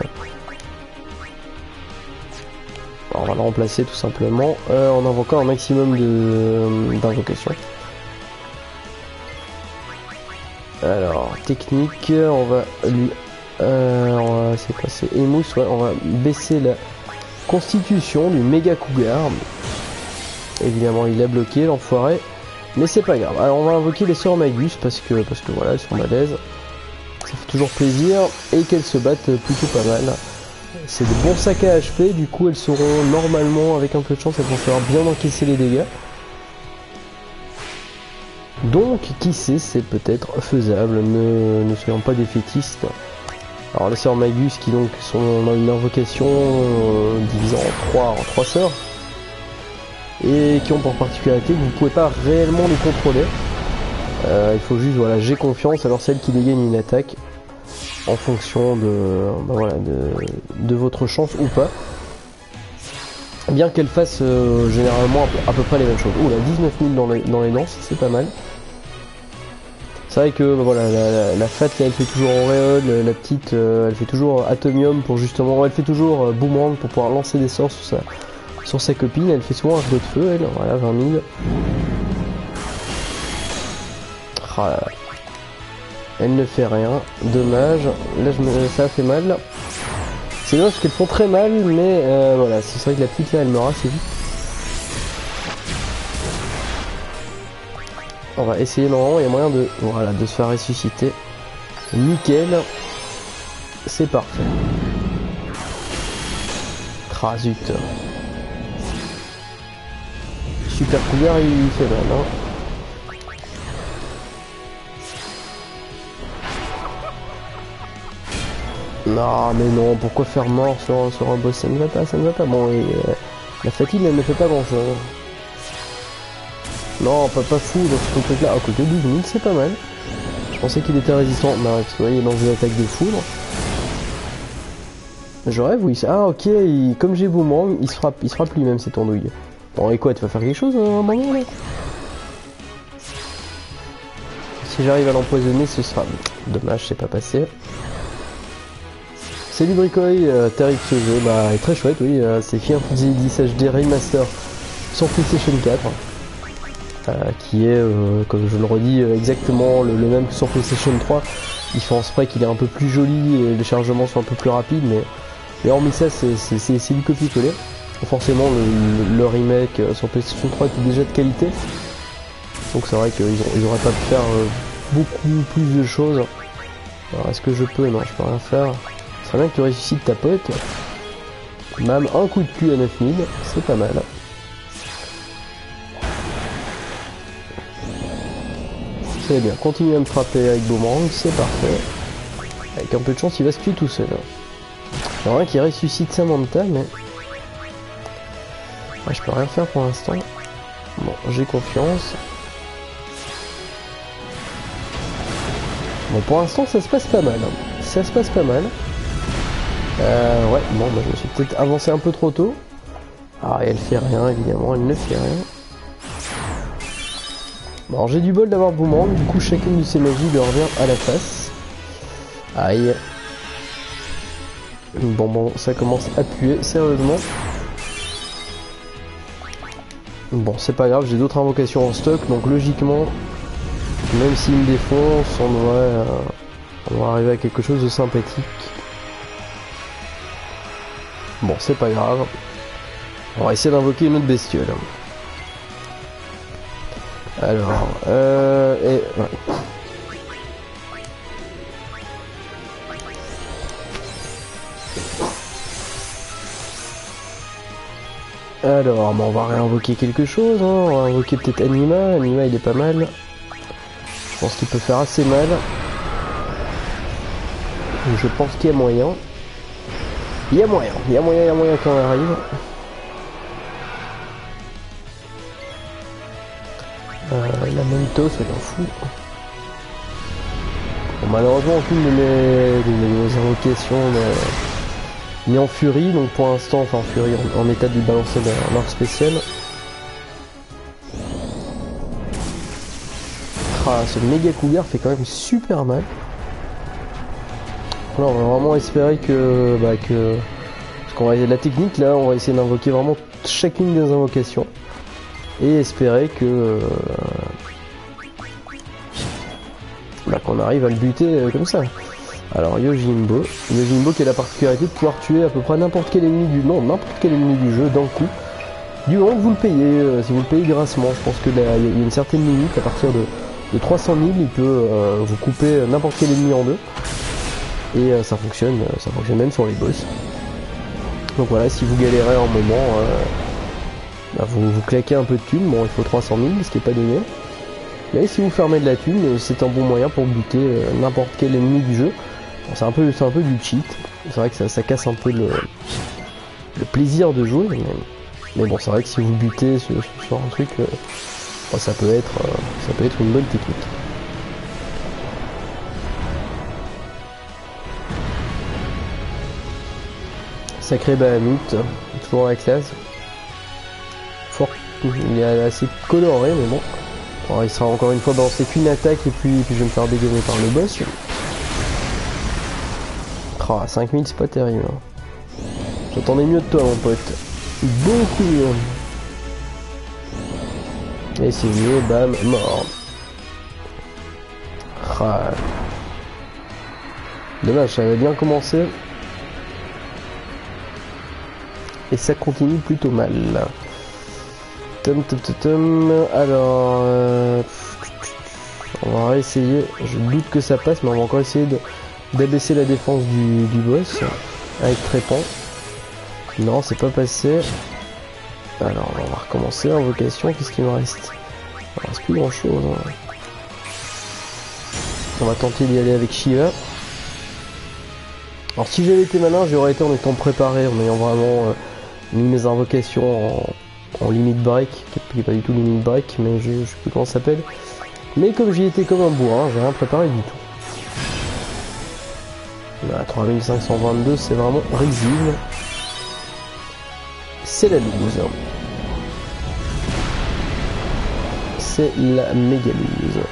Alors, on va le remplacer tout simplement en invoquant un maximum d'invocations. Alors, technique, on va lui... c'est quoi, c'est Emous, ouais, on va baisser la constitution du méga cougar. Évidemment, il a bloqué, l'enfoiré. Mais c'est pas grave. Alors, on va invoquer les sœurs Magus parce que voilà, elles sont balèzes. Ça fait toujours plaisir. Et qu'elles se battent plutôt pas mal. C'est de bons sacs à HP, du coup elles seront normalement, avec un peu de chance, elles vont faire bien encaisser les dégâts. Donc, qui sait, c'est peut-être faisable, ne soyons pas défaitistes. Alors les sœurs Magus qui donc sont dans une invocation divisée en trois sœurs. Et qui ont pour particularité que vous ne pouvez pas réellement les contrôler. Il faut juste, voilà, j'ai confiance, alors celle qui dégaine une attaque. En fonction de votre chance ou pas. Bien qu'elle fasse généralement à peu près les mêmes choses. Oula, 19 000 dans les danses, c'est pas mal. C'est vrai que voilà, la fat là, elle fait toujours auréole, la petite elle fait toujours atomium pour justement, elle fait toujours boomerang pour pouvoir lancer des sorts sur sa copine. Elle fait souvent un jeu de feu, elle, voilà, 20 000. Ah, elle ne fait rien, dommage. Là, ça a fait mal. C'est dommage parce qu'elles font très mal, mais voilà, c'est vrai que la petite là, elle meurt assez vite. On va essayer normalement, il y a moyen de se faire ressusciter. Nickel. C'est parfait. Ah zut. Super couvert, il fait mal, hein. Non mais non, pourquoi faire mort sur un boss? Ça ne va pas, ça ne va pas. Bon, et, la fatigue elle ne fait pas grand chose. Non, pas fou dans ce truc là. Ah, quoique 12 minutes c'est pas mal. Je pensais qu'il était résistant. Non, parce que vous voyez, il lance des attaques de foudre. Je rêve, oui. Ah ok, comme j'ai boomerang, il se frappe lui-même cette andouille. Bon et quoi, tu vas faire quelque chose un moment là? Si j'arrive à l'empoisonner, ce sera... Dommage, c'est pas passé. Salut Bricoy, terrible ce jeu, bah est très chouette, oui, c'est Final Fantasy X HD Remaster sur PlayStation 4, qui est, comme je le redis, exactement le même que sur PlayStation 3. Différence près qu'il est un peu plus joli et les chargements sont un peu plus rapides, mais hormis ça, c'est du copier-coller. Forcément, le remake sur PlayStation 3 était déjà de qualité, donc c'est vrai qu'ils auraient pas pu faire beaucoup plus de choses. Alors est-ce que je peux? Non, je peux rien faire. C'est bien que tu ressuscites ta pote. Même un coup de cul à 9000, c'est pas mal. C'est bien, continue à me frapper avec boomerang, c'est parfait. Avec un peu de chance, il va se tuer tout seul. Alors un qui ressuscite Samantha, mais... Ouais, je peux rien faire pour l'instant. Bon, j'ai confiance. Bon, pour l'instant, ça se passe pas mal. Ça se passe pas mal. Ouais, bon, bah, je me suis peut-être avancé un peu trop tôt. Ah, et elle fait rien, évidemment, elle ne fait rien. Bon, alors j'ai du bol d'avoir boomerang, du coup, chacune de ces magies lui revient à la face. Aïe. Bon, ça commence à puer, sérieusement. Bon, c'est pas grave, j'ai d'autres invocations en stock, donc logiquement, même s'il me défonce, on va arriver à quelque chose de sympathique. Bon, c'est pas grave. On va essayer d'invoquer une autre bestiole. Alors, ouais. Alors, on va réinvoquer quelque chose, hein. On va invoquer peut-être Anima. Anima, il est pas mal. Je pense qu'il peut faire assez mal. Je pense qu'il y a moyen. Il y a moyen quand on arrive. La Mentos, soyons fous. Bon, malheureusement, aucune de mes invocations n'est en furie, donc pour l'instant, enfin en furie, en état de balancer leur spécial. Ah, ce méga couvert fait quand même super mal. Alors, on va vraiment espérer que, parce qu'on va la technique là, on va essayer d'invoquer vraiment chacune des invocations et espérer que qu'on arrive à le buter comme ça. Alors Yojimbo qui a la particularité de pouvoir tuer à peu près n'importe quel ennemi du jeu d'un coup. Du moment que vous le payez, si vous le payez grassement, je pense que il y a une certaine limite à partir de 300 000, il peut vous couper n'importe quel ennemi en deux. Et ça fonctionne même sur les boss. Donc voilà, si vous galérez un moment, vous claquez un peu de thunes. Bon, il faut 300 000, ce qui n'est pas donné. Mais si vous fermez de la thune, c'est un bon moyen pour buter n'importe quel ennemi du jeu. Bon, c'est un peu du cheat. C'est vrai que ça casse un peu le plaisir de jouer. Mais bon, c'est vrai que si vous butez sur un truc, ça peut être une bonne technique. Sacré Bahamut, toujours la classe. Fort, il est assez coloré, mais bon. Alors, il sera encore une fois balancé qu'une attaque et puis je vais me faire dégommer par le boss. Oh, 5000 c'est pas terrible. Hein. J'attendais mieux de toi mon pote. Beaucoup mieux. Et c'est mieux, bam, mort. Ah. Dommage, ça avait bien commencé. Et ça continue plutôt mal. Alors, on va réessayer. Je doute que ça passe, mais on va encore essayer d'abaisser la défense du boss avec Trépan. Non, c'est pas passé. Alors, on va recommencer. Invocation, qu'est-ce qu'il me reste? Il me reste plus grand chose. Hein. On va tenter d'y aller avec Shiva. Alors, si j'avais été malin, j'aurais été en étant préparé, en ayant vraiment mis mes invocations en limit break, qui est pas du tout limit break, mais je sais plus comment ça s'appelle. Mais comme j'y étais comme un bourrin, j'ai rien préparé du tout. Là, 3522, c'est vraiment risible. C'est la loose. C'est la méga loose.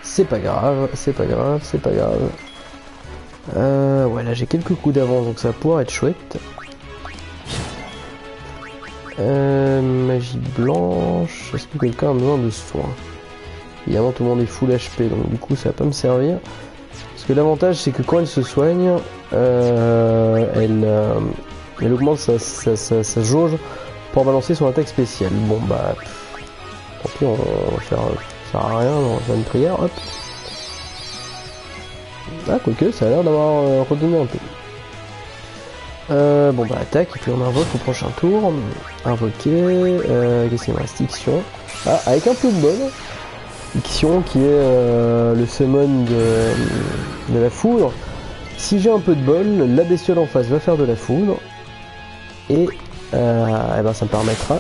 C'est pas grave, c'est pas grave, c'est pas grave. Ouais, là j'ai quelques coups d'avance, donc ça va pouvoir être chouette. Magie blanche, est-ce que quelqu'un a besoin de soins? Évidemment tout le monde est full HP, donc du coup ça va pas me servir. Parce que l'avantage c'est que quand elle se soigne, elle augmente sa jauge pour balancer son attaque spéciale. Bon bah, tant pis, on va faire, ça sert à rien, on va faire une prière, hop. Ah quoique, ça a l'air d'avoir redonné un peu. Bon bah attaque, et puis on invoque au prochain tour. Invoquer, qu'est-ce qu'il me reste? Ixion. Ah, avec un peu de bol. Ixion qui est le summon de la foudre. Si j'ai un peu de bol, la bestiole en face va faire de la foudre. Et ben ça me permettra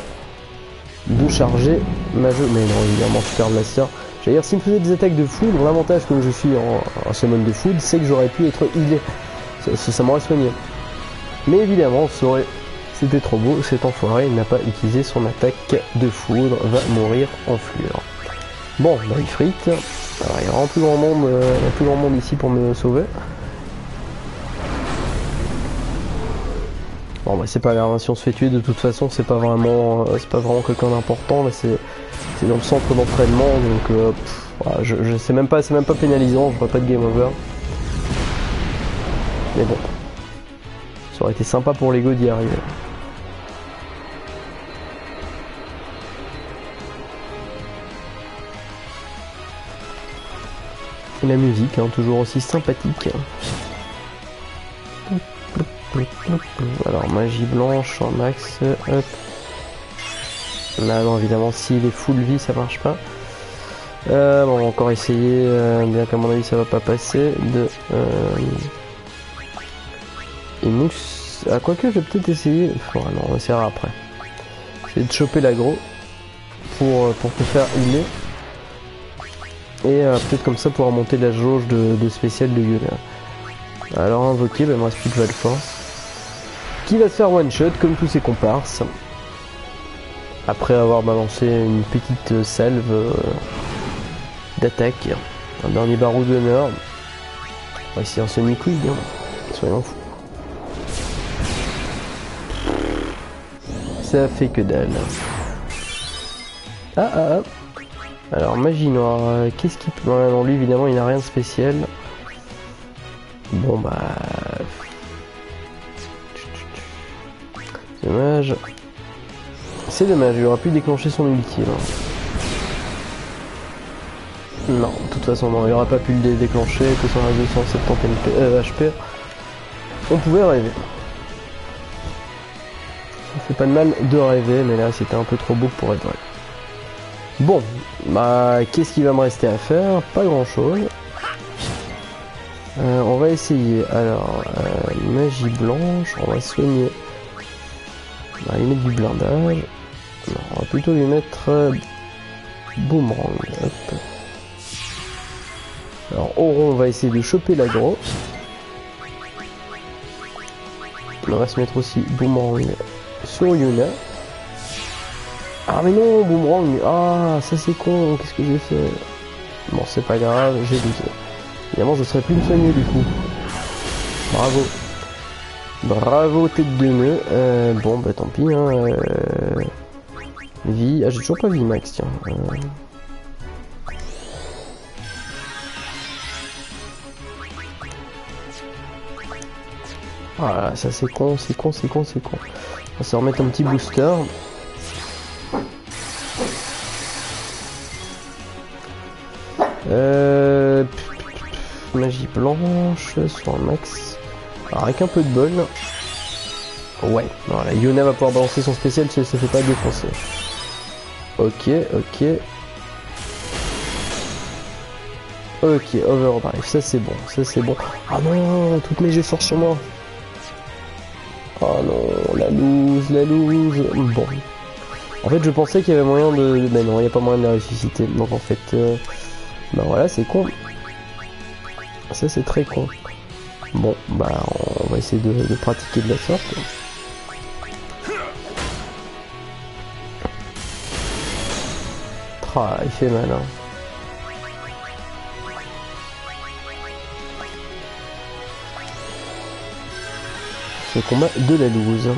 de charger ma jeu. Mais non, évidemment, Super Blaster. J'allais dire, s'il me faisait des attaques de foudre, l'avantage comme je suis en summon de foudre, c'est que j'aurais pu être healé. Ça m'aurait soigné. Mais évidemment, c'était trop beau, cet enfoiré, il n'a pas utilisé son attaque de foudre, va mourir en fluor. Bon, bah il frite. Alors, il y a vraiment plus grand monde, plus grand monde ici pour me sauver. Bon bah c'est pas grave, si on se fait tuer de toute façon, c'est pas vraiment quelqu'un d'important, là c'est dans le centre d'entraînement, donc voilà, c'est même pas pénalisant, je vois pas de game over. Mais bon. Ça aurait été sympa pour l'ego d'y arriver. Et la musique, hein, toujours aussi sympathique. Alors, magie blanche en max, hop. Là, non, évidemment, s'il est full vie, ça marche pas. Bon, on va encore essayer, bien qu'à mon avis, ça va pas passer. Et mousse. Ah, quoique, je vais peut-être essayer. Oh, non, on essaiera après. Essayer de choper l'aggro pour te faire healer. Et peut-être comme ça pouvoir monter la jauge de spécial de Yuna. Alors, invoquer, bah, il me reste plus que Valforce. Qui va se faire one shot comme tous ses comparses. Après avoir balancé une petite salve d'attaque. Un dernier barreau d'honneur. On va essayer un semi-quick, hein. Soyons fous. Ça fait que dalle. Ah. Alors magie noire, qu'est-ce qu'il peut... Ouais, non, lui évidemment il n'a rien de spécial. Bon bah... Dommage. C'est dommage, il aurait pu déclencher son ulti là. Non, de toute façon non, il aurait pas pu le déclencher, que son 270 HP. On pouvait rêver. Ça fait pas de mal de rêver, mais là c'était un peu trop beau pour être vrai. Bon, bah qu'est-ce qu'il va me rester à faire? Pas grand chose. On va essayer, alors, magie blanche, on va soigner. On va lui mettre du blindage. Non, on va plutôt lui mettre boomerang. Hop. Alors, Oron, on va essayer de choper l'aggro. On va se mettre aussi boomerang sur Yuna. Ah mais non, boomerang. Ah, ça c'est con, qu'est-ce que j'ai fait? Bon, c'est pas grave, j'ai douté. Évidemment, je serais plus me soigner du coup. Bravo. Bravo, tête de nœud. Bon, bah tant pis. Hein, vie. Ah, j'ai toujours pas vie max, tiens. Voilà, ça c'est con, c'est con. On va se remettre un petit booster. Magie planche sur un max. Alors avec un peu de bol. Ouais, voilà, Yona va pouvoir balancer son spécial si elle se fait pas défoncer. Ok, ok. Ok, overdrive, ça c'est bon, ça c'est bon. Ah non, toutes mes jets force sur moi. Oh non, la loose, la loose. Bon. En fait, je pensais qu'il y avait moyen de... Mais non, il n'y a pas moyen de la ressusciter. Donc en fait... Bah voilà, c'est con. Ça, c'est très con. Bon, bah on va essayer de pratiquer de la sorte. Ah, il fait mal, hein. Ce combat de la loose.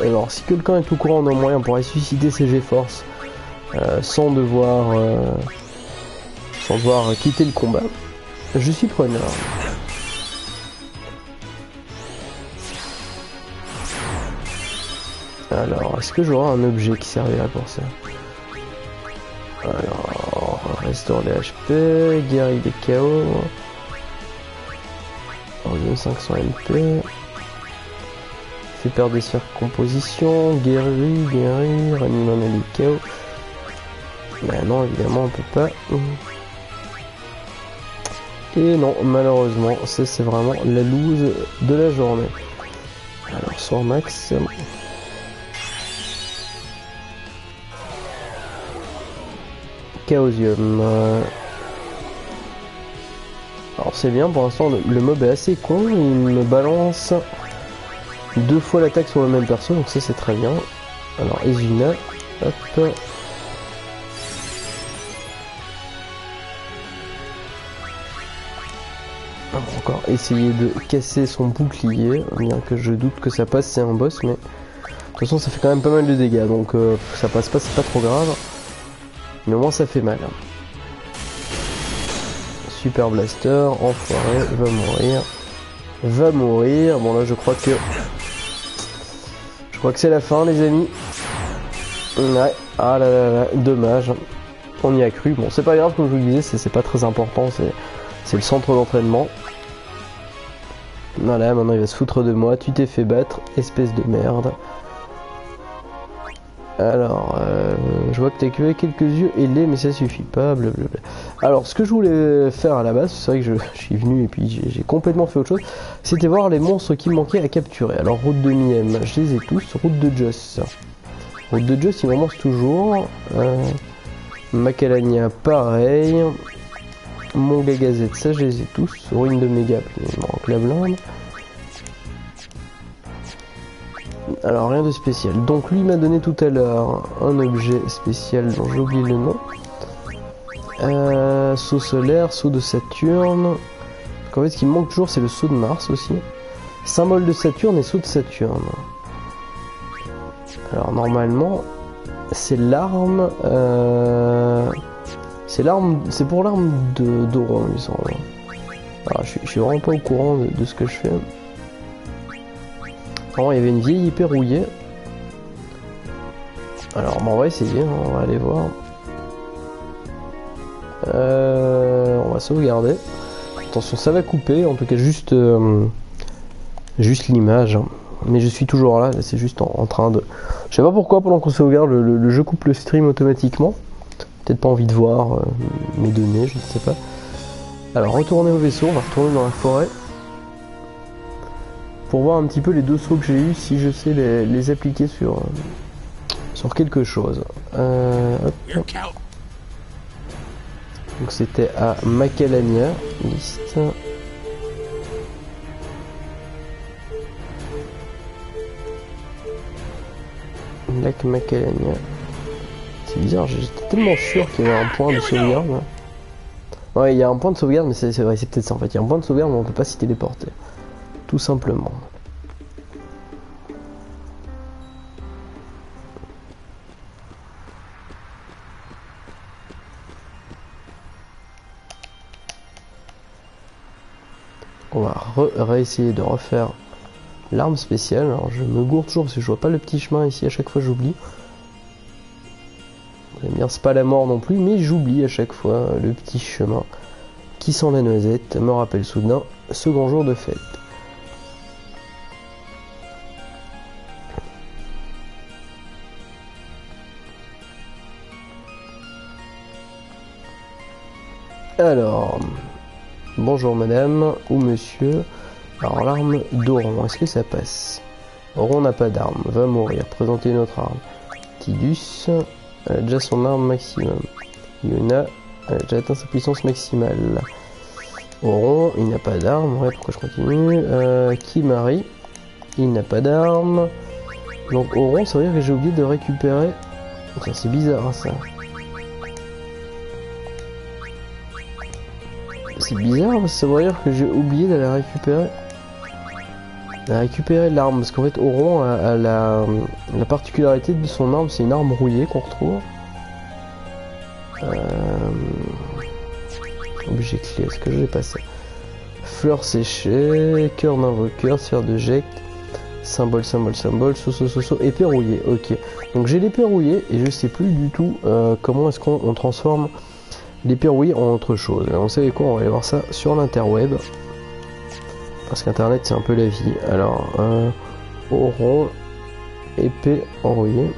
Alors, si quelqu'un est au courant d'un moyen pour ressusciter ses G-Force sans devoir quitter le combat, je suis preneur. Alors, est-ce que j'aurai un objet qui servira pour ça? Alors, restaure les HP, guérit des KO, redonne 500 MP, fait perdre des circompositions, guérit, ranime un allié KO. Bah non, évidemment, on peut pas. Et non, malheureusement, ça c'est vraiment la loose de la journée. Alors, soir max. Chaosium. Alors c'est bien, pour l'instant le mob est assez con, il me balance 2 fois l'attaque sur le même perso, donc ça c'est très bien. Alors Ezuna, hop. On va encore essayer de casser son bouclier, bien que je doute que ça passe, c'est un boss, mais de toute façon ça fait quand même pas mal de dégâts, donc ça passe pas, c'est pas trop grave. Mais au moins ça fait mal. Super Blaster, enfoiré, va mourir. Va mourir. Bon là je crois que c'est la fin les amis. Ouais. Ah là là là, dommage. On y a cru. Bon c'est pas grave, comme je vous le disais, c'est pas très important, c'est le centre d'entraînement. Voilà, maintenant il va se foutre de moi. Tu t'es fait battre, espèce de merde. Alors, je vois que t'as que quelques yeux ailés, mais ça suffit pas, blablabla. Alors, ce que je voulais faire à la base, c'est vrai que je suis venu et puis j'ai complètement fait autre chose, c'était voir les monstres qui me manquaient à capturer. Alors, route de Miem, je les ai tous. Route de Joss. Route de Joss, il m'en manque toujours. Macalania, pareil. Monga Gazette, ça je les ai tous. Ruine de Mégap, il me manque la blinde. Alors rien de spécial. Donc lui m'a donné tout à l'heure un objet spécial dont j'ai oublié le nom. Saut solaire, saut de Saturne. En fait ce qui me manque toujours c'est le saut de Mars aussi. Symbole de Saturne et saut de Saturne. Alors normalement c'est l'arme. C'est pour l'arme d'Oron il me semble. Alors je suis vraiment pas au courant de ce que je fais. Il y avait une vieille épée rouillée. Alors on va essayer, on va aller voir. On va sauvegarder. Attention, ça va couper, en tout cas juste l'image. Mais je suis toujours là, c'est juste en train de... Je sais pas pourquoi pendant qu'on sauvegarde, le jeu coupe le stream automatiquement. Peut-être pas envie de voir mes données, je ne sais pas. Alors retourner au vaisseau, on va retourner dans la forêt. Pour voir un petit peu les 2 sauts que j'ai eu, si je sais les appliquer sur quelque chose. Hop. Donc c'était à Macalania, liste. Lac Macalania. C'est bizarre, j'étais tellement sûr qu'il y avait un point de sauvegarde. Ouais, il y a un point de sauvegarde, mais c'est vrai, c'est peut-être ça en fait. Il y a un point de sauvegarde, mais on peut pas s'y téléporter. Tout simplement. On va réessayer de refaire L'arme spéciale, alors je me gourde toujours parce que je vois pas le petit chemin ici, à chaque fois j'oublie. J'aime bien, c'est pas la mort non plus, mais j'oublie à chaque fois le petit chemin qui sent la noisette, me rappelle soudain ce grand jour de fête. Alors, bonjour madame ou monsieur. Alors l'arme d'Oron, est-ce que ça passe? Oron n'a pas d'arme, va mourir, présentez une autre arme. Tidus, elle a déjà son arme maximum. Yuna, elle a déjà atteint sa puissance maximale. Oron, il n'a pas d'arme, ouais, pourquoi je continue? Kimari, il n'a pas d'arme. Donc Oron, ça veut dire que j'ai oublié de récupérer... Tiens, c'est bizarre hein, ça. C'est bizarre, parce que ça veut dire que j'ai oublié d'aller récupérer l'arme, parce qu'en fait Oron a la particularité de son arme, c'est une arme rouillée qu'on retrouve. Objet clé, est-ce que je l'ai passé? Fleur séchée, cœur d'invoqueur, sphère de ject, symbole, épée rouillée, ok. Donc j'ai l'épée rouillée et je sais plus du tout comment est-ce qu'on transforme l'épée rouillée en autre chose. Et on sait quoi, on va aller voir ça sur l'interweb. Parce qu'internet c'est un peu la vie. Alors, Oron, épée enrouillée.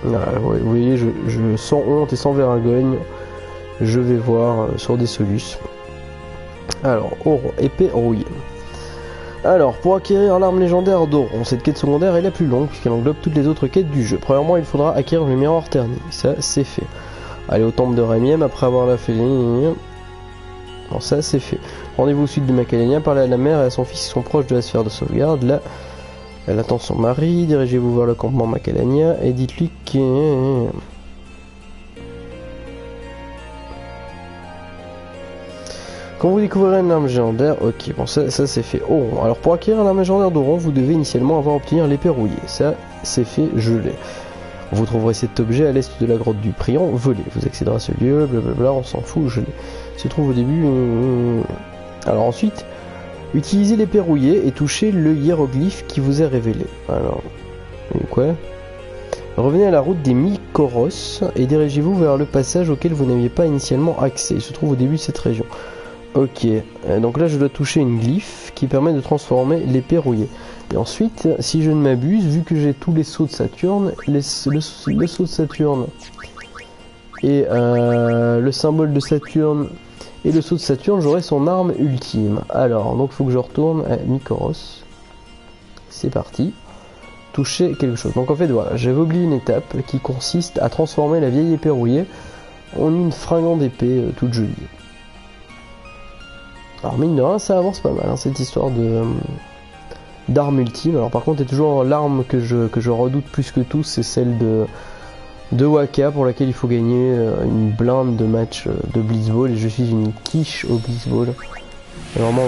Voilà, vous voyez, je sans honte et sans vergogne, je vais voir sur des solutions. Alors, Oron, épée enrouillée. Alors, pour acquérir l'arme légendaire d'Oron, cette quête secondaire est la plus longue puisqu'elle englobe toutes les autres quêtes du jeu. Premièrement, il faudra acquérir le miroir terni. Ça, c'est fait. Aller au temple de Ramiem après avoir la fait. Bon, ça, c'est fait. Rendez-vous au sud de Macalania, parlez à la mère et à son fils qui sont proches de la sphère de sauvegarde. Là, elle attend son mari. Dirigez-vous vers le campement Macalania et dites-lui que... Quand vous découvrirez une arme légendaire, ok, bon ça c'est fait. Oron. Alors pour acquérir l'arme légendaire d'Oron, vous devez initialement avoir obtenir l'épée rouillée. Ça c'est fait, je l'ai. Vous trouverez cet objet à l'est de la grotte du Priant, volé. Vous accéderez à ce lieu, blablabla, on s'en fout, je l'ai. Se trouve au début... Alors ensuite, utilisez l'épée rouillée et touchez le hiéroglyphe qui vous est révélé. Alors, quoi? Revenez à la route des Mykoros et dirigez-vous vers le passage auquel vous n'aviez pas initialement accès. Il se trouve au début de cette région. Ok, donc là je dois toucher une glyphe qui permet de transformer l'épée rouillée. Et ensuite, si je ne m'abuse, vu que j'ai tous les sauts de Saturne, le saut de Saturne et le symbole de Saturne et le saut de Saturne, j'aurai son arme ultime. Alors, donc il faut que je retourne à Mykoros. C'est parti. Toucher quelque chose. Donc en fait, voilà, j'avais oublié une étape qui consiste à transformer la vieille épée rouillée en une fringante épée toute jolie. Alors mine de rien, ça avance pas mal, hein, cette histoire d'arme ultime. Alors par contre, il y a toujours l'arme que je redoute plus que tout, c'est celle de Waka, pour laquelle il faut gagner une blinde de match de Blitzball, et je suis une quiche au Blitzball. C'est vraiment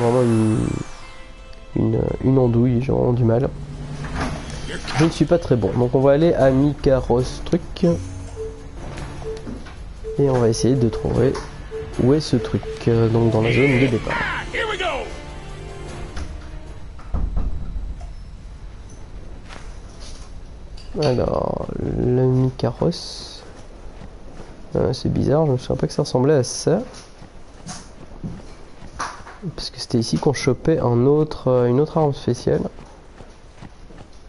une andouille, j'ai vraiment du mal. Je ne suis pas très bon, donc on va aller à Mykoros truc. Et on va essayer de trouver où est ce truc, donc dans la zone de départ. Alors, le Mykoros, c'est bizarre, je me souviens pas que ça ressemblait à ça. Parce que c'était ici qu'on chopait une autre arme spéciale.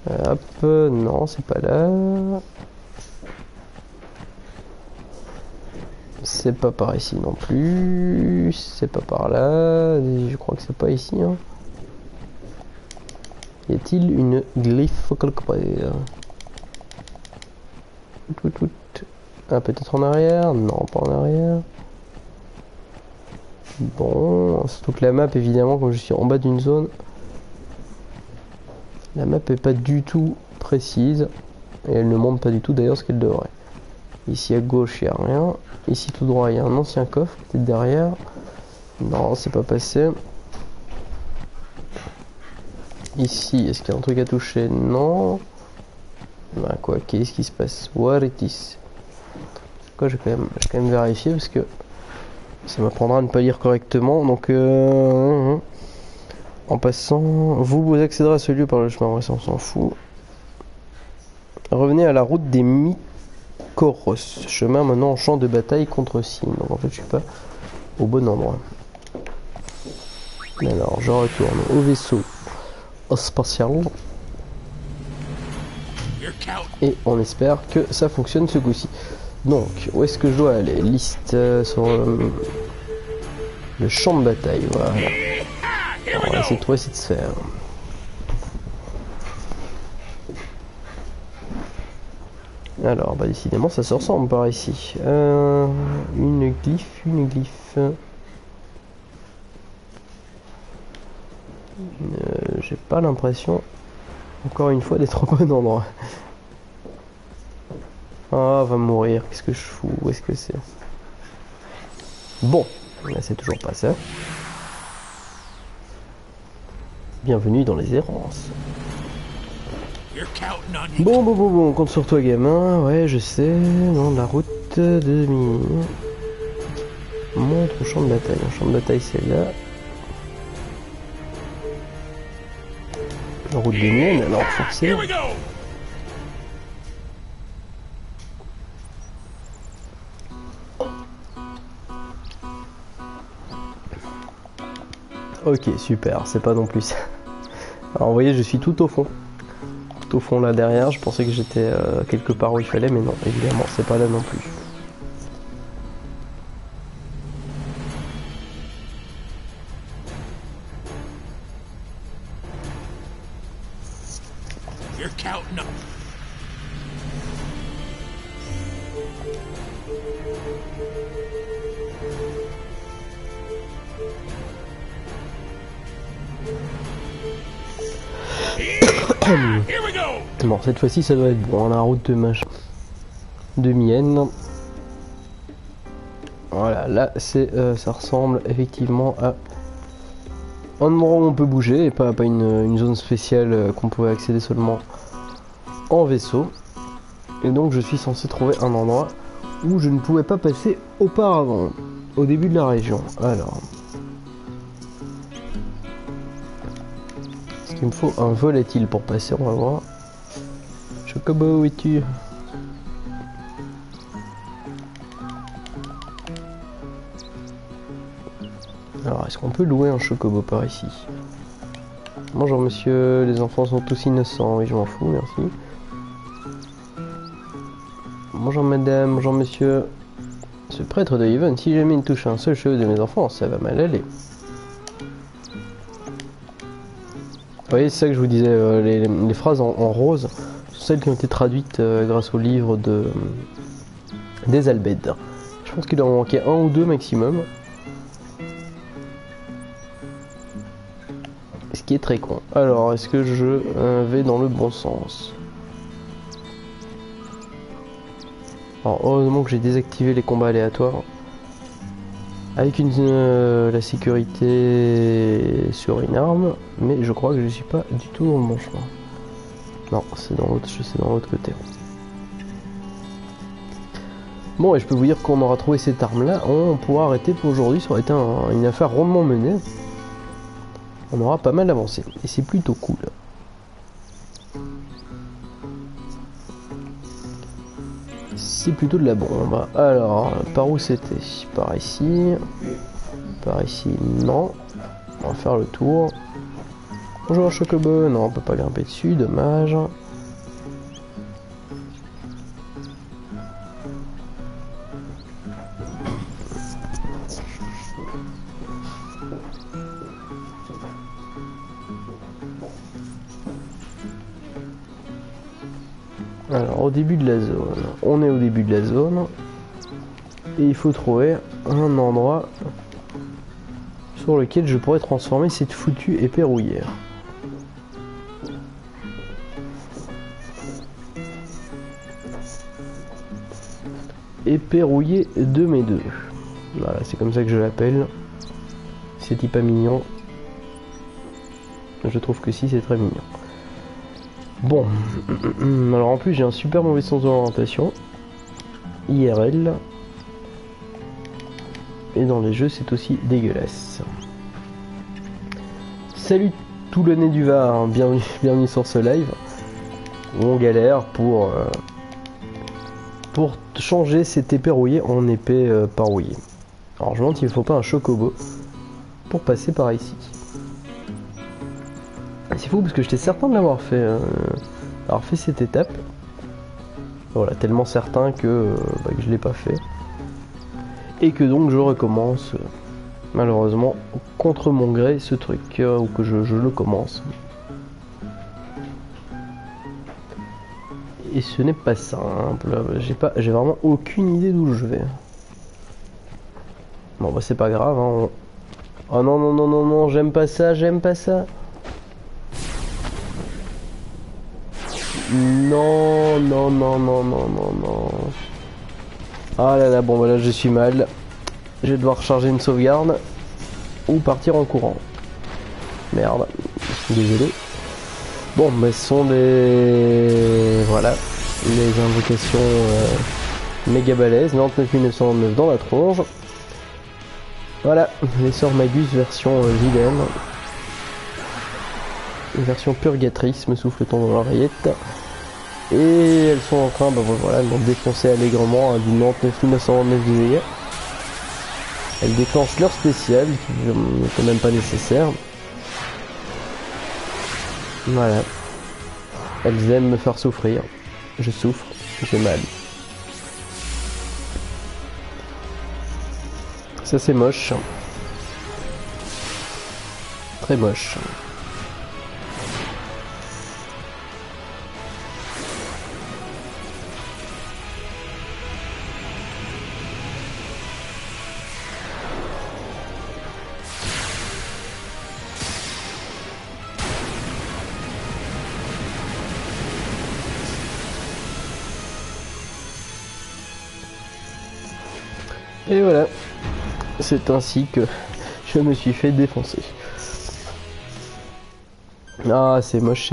Hop, non, c'est pas là. C'est pas par ici non plus. C'est pas par là. Je crois que c'est pas ici. Hein. Y a-t-il une glyphe quelque part? Ah, peut-être en arrière? Non, pas en arrière. Bon, surtout que la map, évidemment, comme je suis en bas d'une zone, la map est pas du tout précise. Et elle ne montre pas du tout d'ailleurs ce qu'elle devrait. Ici à gauche, il n'y a rien. Ici tout droit, il y a un ancien coffre, peut-être derrière. Non, c'est pas passé. Ici, est-ce qu'il y a un truc à toucher? Non. Bah quoi, qu'est-ce qui se passe? What it is? Quoi, je vais quand même vérifier parce que ça m'apprendra à ne pas lire correctement. Donc En passant, vous accéderez à ce lieu par le chemin, ouais, ça on s'en fout. Revenez à la route des Mykoros. Chemin menant en champ de bataille contre Sin. Donc en fait je suis pas au bon endroit. Alors je retourne au vaisseau spatial. Et on espère que ça fonctionne ce coup-ci. Donc, où est-ce que je dois aller? Liste sur le champ de bataille, voilà. On va essayer de trouver cette sphère. Alors, bah décidément ça se ressemble par ici. Une glyphe. J'ai pas l'impression, encore une fois, d'être au bon endroit. Ah, va mourir, qu'est-ce que je fous? Où est-ce que c'est? Bon, là c'est toujours pas ça. Bienvenue dans les errances. Bon, on compte sur toi, gamin. Ouais, je sais. Non, la route de mi. Montre au champ de bataille. Le champ de bataille, c'est là. La route des miennes, alors forcément. Ok, super, c'est pas non plus ça. Alors vous voyez, je suis tout au fond. Tout au fond là derrière, je pensais que j'étais quelque part où il fallait, mais non, évidemment, c'est pas là non plus. Bon, cette fois-ci ça doit être bon, la route de machin de Mienne. Voilà, là c'est ça ressemble effectivement à un endroit où on peut bouger et pas une zone spéciale qu'on pouvait accéder seulement en vaisseau. Et donc je suis censé trouver un endroit où je ne pouvais pas passer auparavant, au début de la région. Alors, est-ce qu'il me faut un volatile pour passer? On va voir. Chocobo, où es-tu? Alors, est-ce qu'on peut louer un chocobo par ici? Bonjour monsieur, les enfants sont tous innocents. Oui, je m'en fous, merci. Bonjour madame, bonjour monsieur. Ce prêtre de Yvonne, si jamais il touche un seul cheveu de mes enfants, ça va mal aller. Vous voyez, c'est ça que je vous disais, les phrases en rose sont celles qui ont été traduites grâce au livre des Albèdes. Je pense qu'il en manquait un ou deux maximum. Ce qui est très con. Alors, est-ce que je vais dans le bon sens? Alors, heureusement que j'ai désactivé les combats aléatoires. Avec la sécurité sur une arme, mais je crois que je suis pas du tout dans le bon chemin. Non, c'est dans l'autre côté. Bon, et je peux vous dire qu'on aura trouvé cette arme-là, on pourra arrêter pour aujourd'hui. Ça aurait été une affaire rondement menée. On aura pas mal avancé, et c'est plutôt cool. C'est plutôt de la bombe. Alors, par où c'était? Par ici. Par ici, non. On va faire le tour. Bonjour Chocobo. Non, on peut pas grimper dessus, dommage. Alors, au début de la zone. On est au début de la zone. Et il faut trouver un endroit sur lequel je pourrais transformer cette foutue épée rouillère. Épée rouillée de mes deux. Voilà, c'est comme ça que je l'appelle. C'est pas mignon. Je trouve que si, c'est très mignon. Bon, alors en plus j'ai un super mauvais sens de l'orientation. IRL. Et dans les jeux c'est aussi dégueulasse. Salut tout le nez du Var, hein. Bienvenue sur ce live où on galère pour changer cette épée rouillée en épée pas rouillée. Alors je me demande s'il ne faut pas un chocobo pour passer par ici. C'est fou parce que j'étais certain de l'avoir fait, cette étape. Voilà, tellement certain que je l'ai pas fait. Et que donc je recommence, malheureusement, contre mon gré, ce truc, ou que je le commence. Et ce n'est pas simple, j'ai vraiment aucune idée d'où je vais. Bon bah c'est pas grave, hein. Oh non non non non non, j'aime pas ça. Non non non non non non non. Ah là là, bon voilà, je suis mal. Je vais devoir charger une sauvegarde ou partir en courant. Merde, désolé. Bon, mais ce sont les... Voilà, les invocations méga balèzes. 99 909 dans la tronche. Voilà, les sorts Magus version vilaine. Version purgatrice, me souffle-t-on dans l'oreillette. Et elles sont en train, voilà, elles vont défoncer allègrement du 99 909 de dégâts. Elles déclenchent leur spécial, qui n'est quand même pas nécessaire. Voilà. Elles aiment me faire souffrir. Je souffre, j'ai mal. Ça c'est moche. Très moche. Et voilà, c'est ainsi que je me suis fait défoncer. Ah, c'est moche.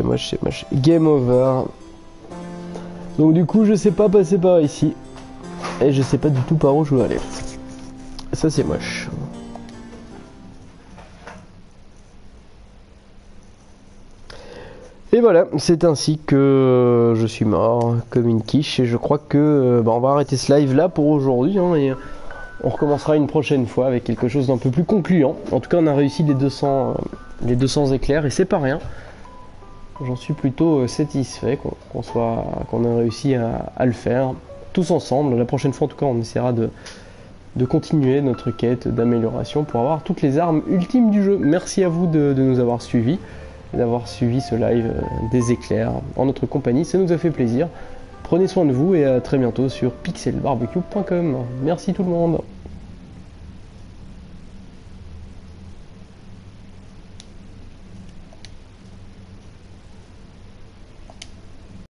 Game over. Donc du coup, je sais pas passer par ici. Et je sais pas du tout par où je veux aller. Ça, c'est moche. Et voilà, c'est ainsi que je suis mort comme une quiche. Et je crois que on va arrêter ce live là pour aujourd'hui, hein, et on recommencera une prochaine fois avec quelque chose d'un peu plus concluant. En tout cas, on a réussi les 200 éclairs et c'est pas rien. J'en suis plutôt satisfait qu'on ait réussi à le faire tous ensemble. La prochaine fois, en tout cas, on essaiera de continuer notre quête d'amélioration pour avoir toutes les armes ultimes du jeu. Merci à vous de nous avoir suivis et d'avoir suivi ce live des éclairs en notre compagnie. Ça nous a fait plaisir. Prenez soin de vous et à très bientôt sur pixelbarbecue.com. Merci tout le monde.